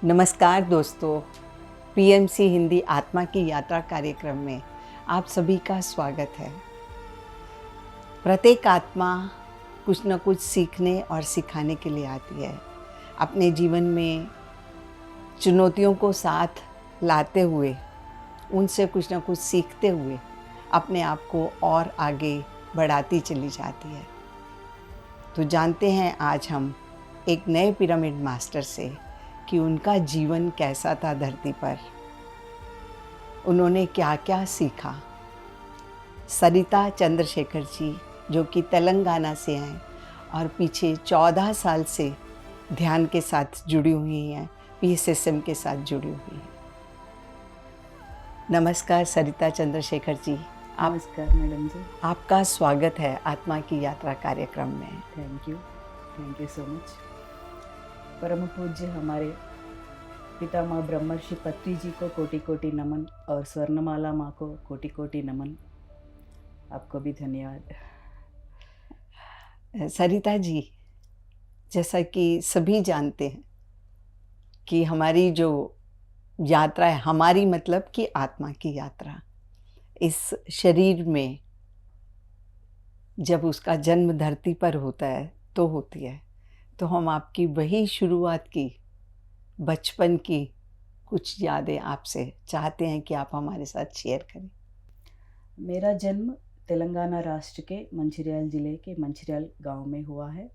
नमस्कार दोस्तों, पीएमसी हिंदी आत्मा की यात्रा कार्यक्रम में आप सभी का स्वागत है। प्रत्येक आत्मा कुछ न कुछ सीखने और सिखाने के लिए आती है। अपने जीवन में चुनौतियों को साथ लाते हुए, उनसे कुछ न कुछ सीखते हुए अपने आप को और आगे बढ़ाती चली जाती है। तो जानते हैं आज हम एक नए पिरामिड मास्टर से कि उनका जीवन कैसा था धरती पर, उन्होंने क्या क्या सीखा। सरिता चंद्रशेखर जी जो कि तेलंगाना से हैं और पीछे 14 साल से ध्यान के साथ जुड़ी हुई हैं, पीएसएसएम के साथ जुड़ी हुई हैं। नमस्कार सरिता चंद्रशेखर जी। नमस्कार मैडम जी। आपका स्वागत है आत्मा की यात्रा कार्यक्रम में। Thank you so much. परम पूज्य हमारे पितामह ब्रह्मर्षि पत्री जी को कोटि कोटि नमन और स्वर्णमाला माँ को कोटि कोटि नमन। आपको भी धन्यवाद। सरिता जी, जैसा कि सभी जानते हैं कि हमारी जो यात्रा है, हमारी मतलब कि आत्मा की यात्रा, इस शरीर में जब उसका जन्म धरती पर होता है तो होती है। तो हम आपकी वही शुरुआत की, बचपन की कुछ यादें आपसे चाहते हैं कि आप हमारे साथ शेयर करें। मेरा जन्म तेलंगाना राष्ट्र के मंचिर्याल ज़िले के मंचिर्याल गांव में हुआ है।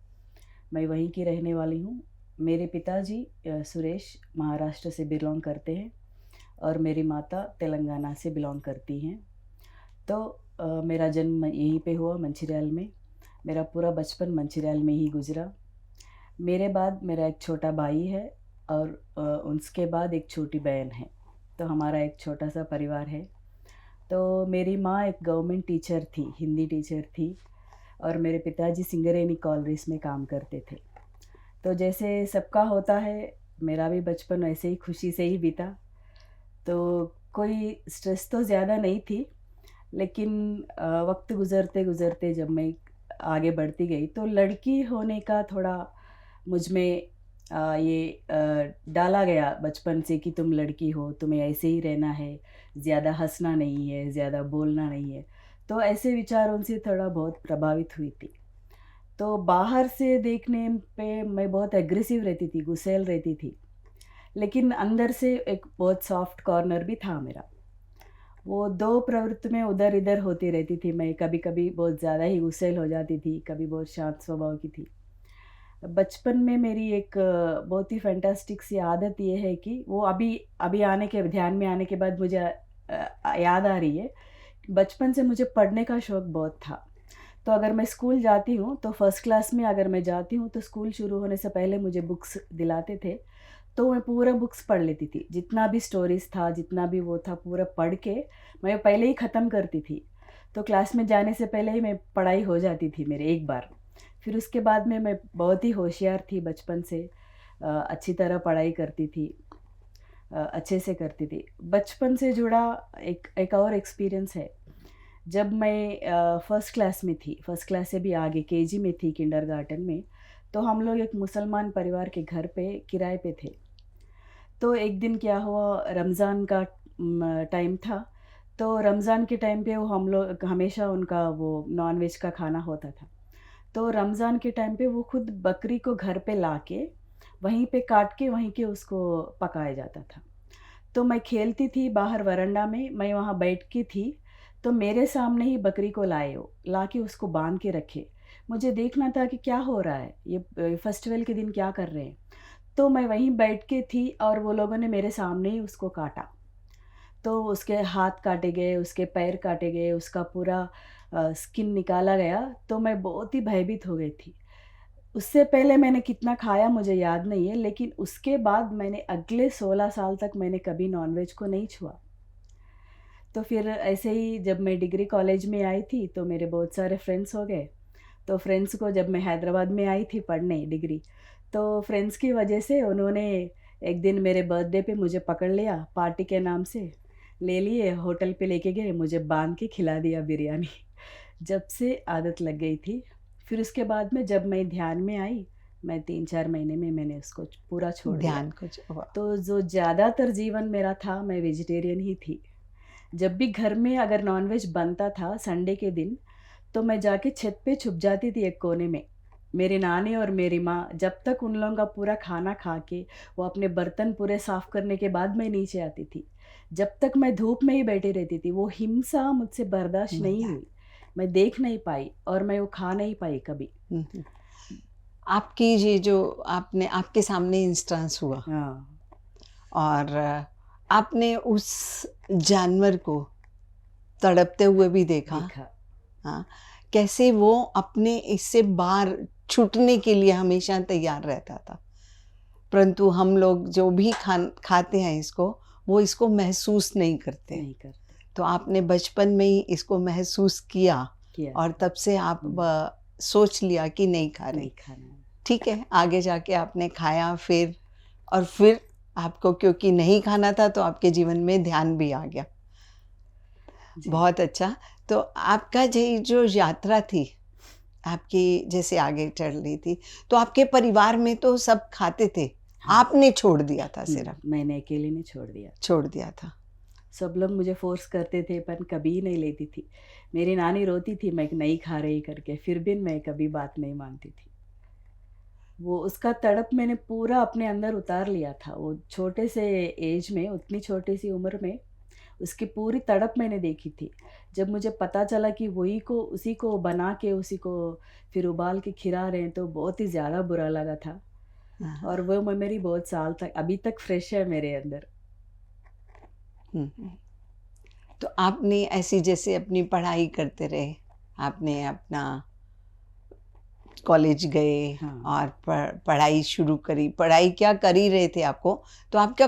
मैं वहीं की रहने वाली हूँ। मेरे पिताजी सुरेश महाराष्ट्र से बिलोंग करते हैं और मेरी माता तेलंगाना से बिलोंग करती हैं। तो मेरा जन्म यहीं पे हुआ मंचिर्याल में। मेरा पूरा बचपन मंचिर्याल में ही गुजरा। मेरे बाद मेरा एक छोटा भाई है और उसके बाद एक छोटी बहन है। तो हमारा एक छोटा सा परिवार है। तो मेरी माँ एक गवर्नमेंट टीचर थी, हिंदी टीचर थी, और मेरे पिताजी सिंगरेनी कॉलरीज में काम करते थे। तो जैसे सबका होता है, मेरा भी बचपन वैसे ही खुशी से ही बीता। तो कोई स्ट्रेस तो ज़्यादा नहीं थी, लेकिन वक्त गुज़रते गुज़रते जब मैं आगे बढ़ती गई तो लड़की होने का थोड़ा मुझ में डाला गया बचपन से कि तुम लड़की हो, तुम्हें ऐसे ही रहना है, ज़्यादा हंसना नहीं है, ज़्यादा बोलना नहीं है। तो ऐसे विचारों से थोड़ा बहुत प्रभावित हुई थी। तो बाहर से देखने पे मैं बहुत एग्रेसिव रहती थी, गुस्सैल रहती थी, लेकिन अंदर से एक बहुत सॉफ्ट कॉर्नर भी था मेरा। वो दो प्रवृत्ति में उधर इधर होती रहती थी। मैं कभी कभी बहुत ज़्यादा ही गुस्सैल हो जाती थी, कभी बहुत शांत स्वभाव की थी। बचपन में मेरी एक बहुत ही फैंटास्टिक सी आदत ये है कि वो अभी अभी ध्यान में आने के बाद मुझे याद आ रही है। बचपन से मुझे पढ़ने का शौक़ बहुत था। तो अगर मैं स्कूल जाती हूँ तो फर्स्ट क्लास में अगर मैं जाती हूँ तो स्कूल शुरू होने से पहले मुझे बुक्स दिलाते थे। तो मैं पूरा बुक्स पढ़ लेती थी, जितना भी स्टोरीज़ था, जितना भी वो था, पूरा पढ़ के मैं पहले ही ख़त्म करती थी। तो क्लास में जाने से पहले ही मैं पढ़ाई हो जाती थी मेरे एक बार। फिर उसके बाद में मैं बहुत ही होशियार थी बचपन से, अच्छी तरह पढ़ाई करती थी, अच्छे से करती थी। बचपन से जुड़ा एक और एक्सपीरियंस है। जब मैं फर्स्ट क्लास में थी, फर्स्ट क्लास से भी आगे केजी में थी, किंडरगार्टन में, तो हम लोग एक मुसलमान परिवार के घर पे किराए पे थे। तो एक दिन क्या हुआ, रमज़ान का टाइम था। तो रमज़ान के टाइम पे वो हम लोग हमेशा उनका वो नॉन-वेज का खाना होता था। तो रमज़ान के टाइम पे वो खुद बकरी को घर पे लाके वहीं पे काट के वहीं के उसको पकाया जाता था। तो मैं खेलती थी बाहर वरांडा में, मैं वहाँ बैठ के थी। तो मेरे सामने ही बकरी को लाए वो, लाके उसको बांध के रखे। मुझे देखना था कि क्या हो रहा है, ये फेस्टिवल के दिन क्या कर रहे हैं। तो मैं वहीं बैठ के थी और वो लोगों ने मेरे सामने ही उसको काटा। तो उसके हाथ काटे गए, उसके पैर काटे गए, उसका पूरा स्किन निकाला गया। तो मैं बहुत ही भयभीत हो गई थी। उससे पहले मैंने कितना खाया मुझे याद नहीं है, लेकिन उसके बाद मैंने अगले 16 साल तक मैंने कभी नॉन-वेज को नहीं छुआ। तो फिर ऐसे ही जब मैं डिग्री कॉलेज में आई थी तो मेरे बहुत सारे फ्रेंड्स हो गए। तो फ्रेंड्स को जब मैं हैदराबाद में आई थी पढ़ने डिग्री, तो फ्रेंड्स की वजह से उन्होंने एक दिन मेरे बर्थडे पे मुझे पकड़ लिया, पार्टी के नाम से ले लिए, होटल पे लेके गए, मुझे बांध के खिला दिया बिरयानी। जब से आदत लग गई थी। फिर उसके बाद में जब मैं ध्यान में आई, मैं 3-4 महीने में मैंने उसको पूरा छोड़ दिया। ध्यान को वाह! तो जो ज़्यादातर जीवन मेरा था, मैं वेजिटेरियन ही थी। जब भी घर में अगर नॉनवेज बनता था संडे के दिन, तो मैं जाके छत पे छुप जाती थी एक कोने में। मेरी नानी और मेरी माँ जब तक उन लोगों का पूरा खाना खा के, वो अपने बर्तन पूरे साफ़ करने के बाद मैं नीचे आती थी। जब तक मैं धूप में ही बैठी रहती थी, वो हिंसा मुझसे बर्दाश्त नहीं बता हुई। मैं देख नहीं पाई और मैं वो खा नहीं पाई कभी। हुँ, हुँ। आपकी ये जो आपने आपके सामने इंस्टेंस हुआ हाँ, और आपने उस जानवर को तड़पते हुए भी देखा। देखा। हाँ, कैसे वो अपने इससे बाहर छूटने के लिए हमेशा तैयार रहता था। परंतु हम लोग जो भी खाते हैं इसको, वो इसको महसूस नहीं करते। नहीं करते, तो आपने बचपन में ही इसको महसूस किया किया और था। तब से आप सोच लिया कि नहीं खा रही। नहीं खाना है। ठीक है, आगे जाके आपने खाया फिर आपको क्योंकि नहीं खाना था तो आपके जीवन में ध्यान भी आ गया। जी। बहुत अच्छा। तो आपका ये जो यात्रा थी, आपकी जैसे आगे चल रही थी, तो आपके परिवार में तो सब खाते थे, हाँ। आपने छोड़ दिया था सिर्फ? मैंने अकेले ने छोड़ दिया। छोड़ दिया था। सब लोग मुझे फ़ोर्स करते थे पर कभी नहीं लेती थी। मेरी नानी रोती थी मैं नहीं खा रही करके, फिर भी मैं कभी बात नहीं मानती थी। वो उसका तड़प मैंने पूरा अपने अंदर उतार लिया था। वो छोटे से ऐज में, उतनी छोटी-सी उम्र में उसकी पूरी तड़प मैंने देखी थी। जब मुझे पता चला कि उसी को बना के उसी को फिर उबाल के खिला रहे हैं तो बहुत ही ज़्यादा बुरा लगा था। हाँ, हाँ। और वो मेमोरी बहुत साल तक अभी तक फ्रेश है मेरे अंदर। हुँ, हुँ। तो आपने ऐसी जैसे अपनी पढ़ाई करते रहे, आपने अपना कॉलेज गए हाँ। और पढ़ाई शुरू करी। पढ़ाई क्या कर ही रहे थे आपको, तो आपका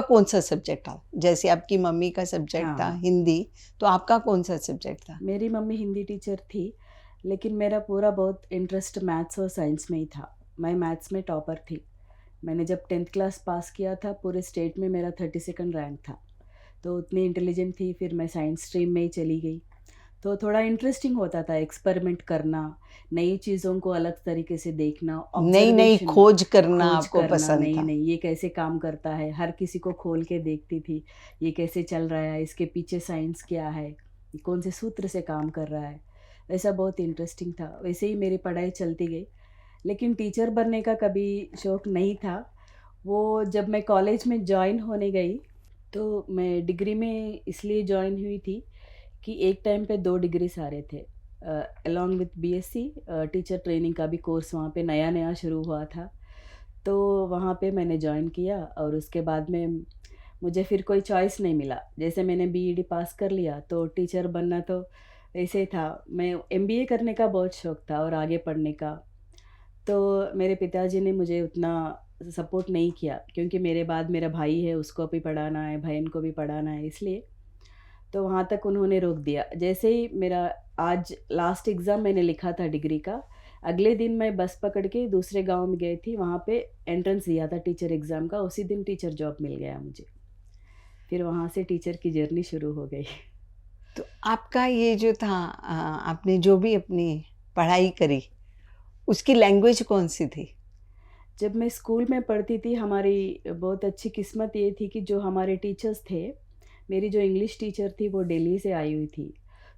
कौन-सा सब्जेक्ट था? जैसे आपकी मम्मी का सब्जेक्ट था हाँ। हिंदी, तो आपका कौन-सा सब्जेक्ट था? मेरी मम्मी हिंदी टीचर थी, लेकिन मेरा पूरा बहुत इंटरेस्ट मैथ्स और साइंस में ही था। मैं मैथ्स में टॉपर थी। मैंने जब 10th क्लास पास किया था, पूरे स्टेट में मेरा 32nd रैंक था। तो उतनी इंटेलिजेंट थी, फिर मैं साइंस स्ट्रीम में ही चली गई। तो थोड़ा इंटरेस्टिंग होता था एक्सपेरिमेंट करना, नई चीज़ों को अलग तरीके से देखना, नई-नई ऑब्ज़र्वेशन खोज करना खोज आपको करना, पसंद था। नई-नई ये कैसे काम करता है, हर किसी को खोल के देखती थी, ये कैसे चल रहा है, इसके पीछे साइंस क्या है, ये कौन से सूत्र से काम कर रहा है। ऐसा बहुत इंटरेस्टिंग था, वैसे ही मेरी पढ़ाई चलती गई। लेकिन टीचर बनने का कभी शौक नहीं था। वो जब मैं कॉलेज में जॉइन होने गई, तो मैं डिग्री में इसलिए जॉइन हुई थी कि एक टाइम पे 2 डिग्रीज़ आ रहे थे। Along with BSc teacher training का भी कोर्स वहाँ पे नया-नया शुरू हुआ था। तो वहाँ पे मैंने जॉइन किया और उसके बाद में मुझे फिर कोई चॉइस नहीं मिला। जैसे मैंने बीईडी पास कर लिया तो टीचर बनना तो ऐसे ही था। मैं एमबीए करने का बहुत शौक था और आगे पढ़ने का। तो मेरे पिताजी ने मुझे उतना सपोर्ट नहीं किया क्योंकि मेरे बाद मेरा भाई है, उसको भी पढ़ाना है, बहन को भी पढ़ाना है इसलिए। तो वहाँ तक उन्होंने रोक दिया। जैसे ही मेरा आज लास्ट एग्ज़ाम मैंने लिखा था डिग्री का, अगले दिन मैं बस पकड़ के दूसरे गाँव में गई थी, वहाँ पे एंट्रेंस दिया था टीचर एग्ज़ाम का, उसी दिन टीचर जॉब मिल गया मुझे। फिर वहाँ से टीचर की जर्नी शुरू हो गई। तो आपका ये जो था आपने जो भी अपनी पढ़ाई करी, उसकी लैंग्वेज कौन-सी थी? जब मैं स्कूल में पढ़ती थी, हमारी बहुत अच्छी किस्मत ये थी कि जो हमारे टीचर्स थे, मेरी जो इंग्लिश टीचर थी वो दिल्ली से आई हुई थी।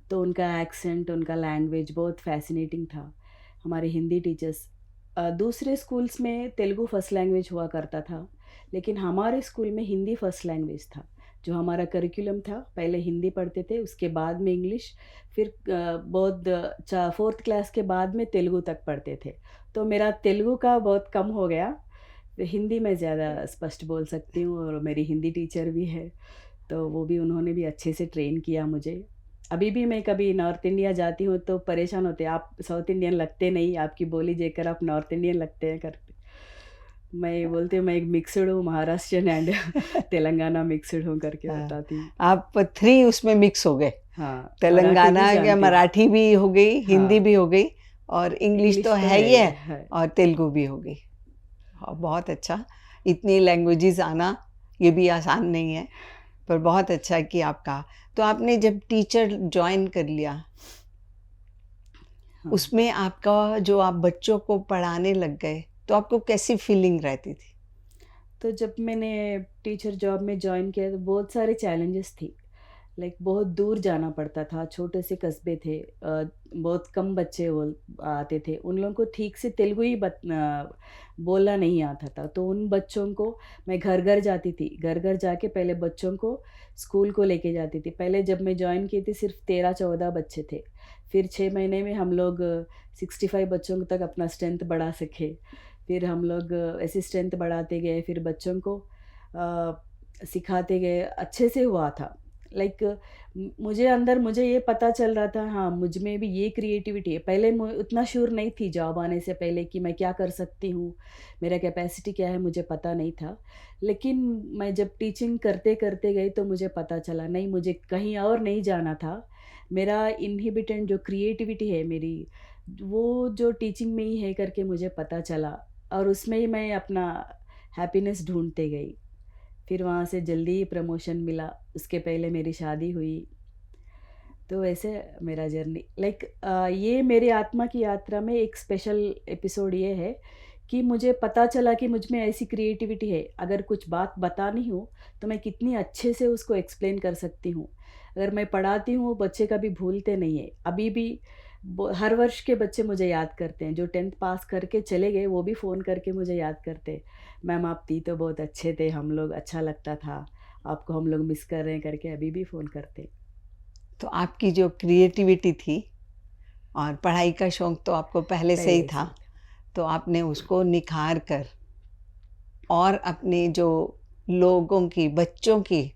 तो उनका एक्सेंट, उनका लैंग्वेज बहुत फ़ैसिनेटिंग था। हमारे हिंदी टीचर्स दूसरे स्कूल्स में तेलुगु फर्स्ट लैंग्वेज हुआ करता था, लेकिन हमारे स्कूल में हिंदी फर्स्ट लैंग्वेज था। जो हमारा करिकुलम था, पहले हिंदी पढ़ते थे, उसके बाद में इंग्लिश, फिर बहुत 4th क्लास के बाद में तेलुगु तक पढ़ते थे। तो मेरा तेलुगु का बहुत कम हो गया। हिंदी मैं ज़्यादा स्पष्ट बोल सकती हूँ और मेरी हिंदी टीचर भी है, तो वो भी उन्होंने भी अच्छे से ट्रेन किया मुझे। अभी भी मैं कभी नॉर्थ इंडिया जाती हूँ तो परेशान होते हैं, "आप साउथ इंडियन लगते नहीं, आपकी बोली देखकर आप नॉर्थ इंडियन लगते हैं" करके। मैं बोलती हूँ मैं एक मिक्स्ड हूँ, महाराष्ट्रियन एंड तेलंगाना मिक्स्ड हूँ करके हाँ, बताती हूँ। आप 3 उसमें मिक्स हो गए। हाँ, मराठी भी तेलंगाना या जानती हूँ। मराठी भी हो गई, हिंदी हाँ, भी हो गई और इंग्लिश तो इंग्लिश तो है है ही ही है है। और तेलुगु भी हो गई। हाँ, बहुत अच्छा। इतनी लैंग्वेजेज़ आना ये भी आसान नहीं है, पर बहुत अच्छा कि आपका तो आपने जब टीचर जॉइन कर लिया, हाँ, उसमें आपका जो आप बच्चों को पढ़ाने लग गए, तो आपको कैसी फीलिंग रहती थी? तो जब मैंने टीचर जॉब में जॉइन किया तो बहुत सारे चैलेंजेस थी। लाइक बहुत दूर जाना पड़ता था, छोटे से कस्बे थे, बहुत कम बच्चे आते थे, उन लोगों को ठीक से तेलुगु ही बोलना नहीं आता था। तो उन बच्चों को मैं घर घर जाती थी, घर घर जाके पहले बच्चों को स्कूल को लेके जाती थी। पहले जब मैं जॉइन की थी सिर्फ 13-14 बच्चे थे, फिर 6 महीने में हम लोग 65 बच्चों तक अपना स्ट्रेंथ बढ़ा सके। फिर हम लोग ऐसे स्ट्रेंथ बढ़ाते गए, फिर बच्चों को सिखाते गए, अच्छे से हुआ था। लाइक मुझे ये पता चल रहा था, हाँ, मुझ में भी ये क्रिएटिविटी है। पहले उतना श्योर नहीं थी जॉब आने से पहले कि मैं क्या कर सकती हूँ, मेरा कैपेसिटी क्या है, मुझे पता नहीं था। लेकिन मैं जब टीचिंग करते करते गई तो मुझे पता चला, नहीं, मुझे कहीं और नहीं जाना था। मेरा इनहिबिटेंट जो क्रिएटिविटी है मेरी, वो जो टीचिंग में ही है करके मुझे पता चला, और उसमें ही मैं अपना हैप्पीनेस ढूँढते गई। फिर वहाँ से जल्दी ही प्रमोशन मिला, उसके पहले मेरी शादी हुई। तो ऐसे मेरा जर्नी, लाइक ये मेरी आत्मा की यात्रा में एक स्पेशल एपिसोड ये है कि मुझे पता चला कि मुझ में ऐसी क्रिएटिविटी है। अगर कुछ बात बतानी हो तो मैं कितनी अच्छे से उसको एक्सप्लेन कर सकती हूँ। अगर मैं पढ़ाती हूँ, बच्चे कभी भूलते नहीं हैं। अभी भी हर वर्ष के बच्चे मुझे याद करते हैं, जो 10th पास करके चले गए वो भी फ़ोन करके मुझे याद करते हैं, मैम आप थी तो बहुत अच्छे थे, हम लोग अच्छा लगता था, आपको हम लोग मिस कर रहे हैं करके अभी भी फ़ोन करते हैं। तो आपकी जो क्रिएटिविटी थी और पढ़ाई का शौक तो आपको पहले से ही पहले था, से। तो आपने उसको निखार कर और अपने जो लोगों की, बच्चों की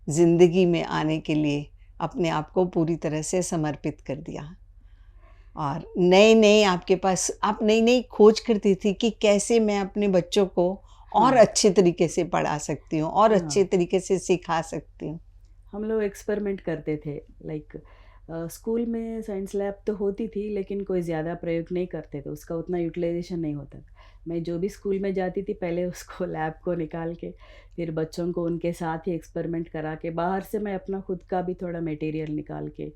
ज़िंदगी में आने के लिए अपने आप को पूरी तरह से समर्पित कर दिया। और नए-नए आपके पास, आप नई-नई खोज करती थी कि कैसे मैं अपने बच्चों को और हाँ, अच्छे तरीके से पढ़ा सकती हूँ और अच्छे हाँ। तरीके से सिखा सकती हूँ। हम लोग एक्सपेरिमेंट करते थे। लाइक स्कूल में साइंस लैब तो होती थी लेकिन कोई ज़्यादा प्रयोग नहीं करते थे, उसका उतना यूटिलाइजेशन नहीं होता था। मैं जो भी स्कूल में जाती थी पहले उसको लैब को निकाल के फिर बच्चों को उनके साथ ही एक्सपेरिमेंट करा के, बाहर से मैं अपना खुद का भी थोड़ा मटेरियल निकाल के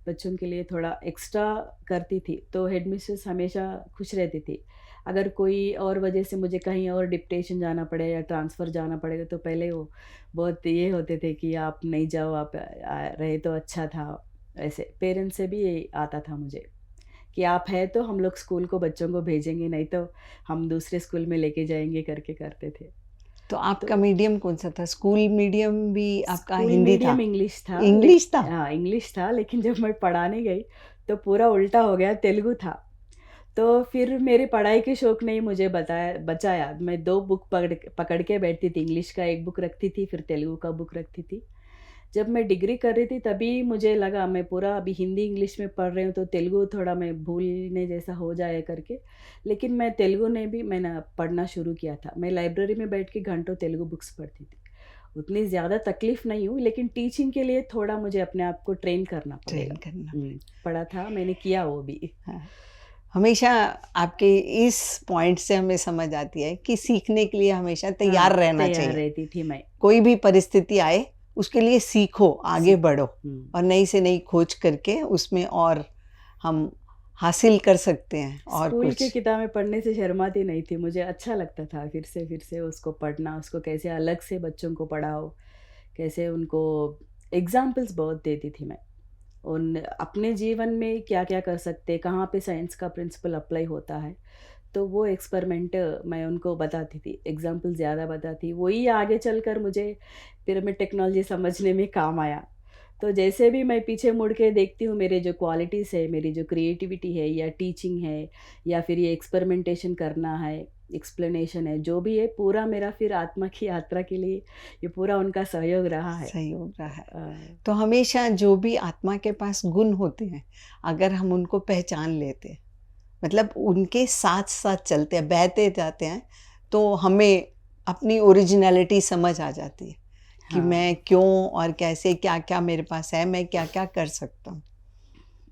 बच्चों के लिए थोड़ा एक्स्ट्रा करती थी। तो हेड मिस्ट्रेस हमेशा खुश रहती थी। अगर कोई और वजह से मुझे कहीं और डिप्टेशन जाना पड़े या ट्रांसफ़र जाना पड़ेगा तो पहले वो बहुत ये होते थे कि आप नहीं जाओ, आप रहे तो अच्छा था। ऐसे पेरेंट्स से भी ये आता था मुझे कि आप हैं तो हम लोग स्कूल को बच्चों को भेजेंगे, नहीं तो हम दूसरे स्कूल में लेके जाएँगे करके करते थे। तो आपका तो मीडियम कौन-सा था? स्कूल मीडियम भी आपका स्कूल हिंदी था? मीडियम इंग्लिश था, इंग्लिश था? हाँ, इंग्लिश था, लेकिन जब मैं पढ़ाने गई तो पूरा उल्टा हो गया, तेलुगु था। तो फिर मेरी पढ़ाई के शौक ने ही मुझे बचाया। मैं 2 बुक पकड़ पकड़ के बैठती थी, इंग्लिश का 1 बुक रखती थी, फिर तेलुगु का बुक रखती थी। जब मैं डिग्री कर रही थी तभी मुझे लगा मैं पूरा अभी हिंदी इंग्लिश में पढ़ रही हूँ तो तेलुगु थोड़ा मैं भूलने जैसा हो जाए करके। लेकिन मैं तेलुगु ने भी मैंने पढ़ना शुरू किया था। मैं लाइब्रेरी में बैठ के घंटों तेलुगु बुक्स पढ़ती थी। उतनी ज़्यादा तकलीफ़ नहीं हुई, लेकिन टीचिंग के लिए थोड़ा मुझे अपने आप को ट्रेन करना ट्रेन पड़ेगा। करना पढ़ा था, मैंने किया वो भी। हाँ। हमेशा आपके इस पॉइंट से हमें समझ आती है कि सीखने के लिए हमेशा तैयार हाँ, रहना तैयार चाहिए। रहती थी मैं। कोई भी परिस्थिति आए, उसके लिए सीखो, आगे सीखो। बढ़ो हुँ। और नई से नई खोज करके उसमें और हम हासिल कर सकते हैं और स्कूल की कुछ। किताबें पढ़ने से शर्माती नहीं थी, मुझे अच्छा लगता था फिर से उसको पढ़ना, उसको कैसे अलग से बच्चों को पढ़ाओ, कैसे उनको एग्ज़ाम्पल्स बहुत देती थी मैं। उन अपने जीवन में क्या-क्या कर सकते हैं, कहाँ पे साइंस का प्रिंसिपल अप्लाई होता है, तो वो एक्सपेरिमेंट मैं उनको बताती थी, एग्ज़ाम्पल ज़्यादा बताती, वही आगे चलकर मुझे पिरामिड टेक्नोलॉजी समझने में काम आया। तो जैसे भी मैं पीछे मुड़ के देखती हूँ मेरे जो क्वालिटीज़ है, मेरी जो क्रिएटिविटी है या टीचिंग है या फिर ये एक्सपेरिमेंटेशन करना है, एक्सप्लेनेशन है, जो भी है पूरा मेरा फिर आत्मा की यात्रा के लिए ये पूरा उनका सहयोग रहा है। सहयोग रहा है। अ, तो हमेशा जो भी आत्मा के पास गुण होते हैं, अगर हम उनको पहचान लेते हैं, मतलब उनके साथ-साथ चलते हैं, बहते जाते हैं, तो हमें अपनी ओरिजिनैलिटी समझ आ जाती है कि हाँ। मैं क्यों और कैसे, क्या-क्या मेरे पास है, मैं क्या-क्या कर सकता हूँ।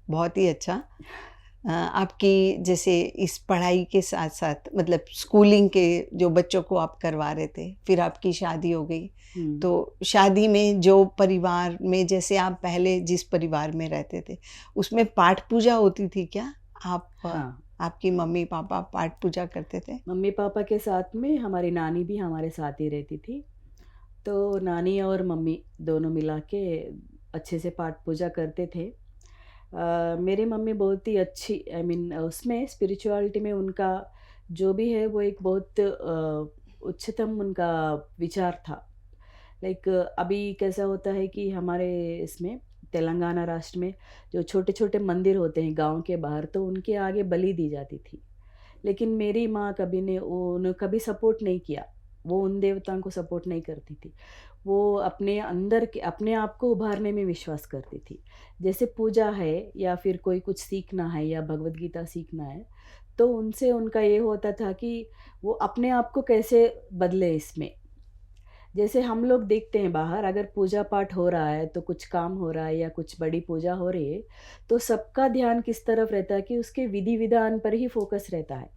बहुत ही अच्छा। आपकी जैसे इस पढ़ाई के साथ-साथ मतलब स्कूलिंग के जो बच्चों को आप करवा रहे थे, फिर आपकी शादी हो गई। हुँ। तो शादी में जो परिवार में जैसे आप पहले जिस परिवार में रहते थे, उसमें पाठ पूजा होती थी क्या? आप हाँ। आपकी मम्मी पापा पाठ पूजा करते थे? मम्मी पापा के साथ में हमारी नानी भी हमारे साथ ही रहती थी। तो नानी और मम्मी दोनों मिला के अच्छे से पाठ पूजा करते थे। मेरी मम्मी बहुत ही अच्छी, आई मीन उसमें स्पिरिचुअलिटी में उनका जो भी है वो एक बहुत उच्चतम उनका विचार था। लाइक अभी कैसा होता है कि हमारे इसमें तेलंगाना राष्ट्र में जो छोटे-छोटे मंदिर होते हैं गाँव के बाहर, तो उनके आगे बलि दी जाती थी। लेकिन मेरी माँ कभी ने उन्हें कभी सपोर्ट नहीं किया। वो उन देवताओं को सपोर्ट नहीं करती थी। वो अपने अंदर के अपने आप को उभारने में विश्वास करती थी। जैसे पूजा है या फिर कोई कुछ सीखना है या भगवद गीता सीखना है, तो उनसे उनका ये होता था कि वो अपने आप को कैसे बदले इसमें। जैसे हम लोग देखते हैं बाहर अगर पूजा पाठ हो रहा है, तो कुछ काम हो रहा है या कुछ बड़ी पूजा हो रही है, तो सबका ध्यान किस तरफ रहता है कि उसके विधि-विधान पर ही फ़ोकस रहता है।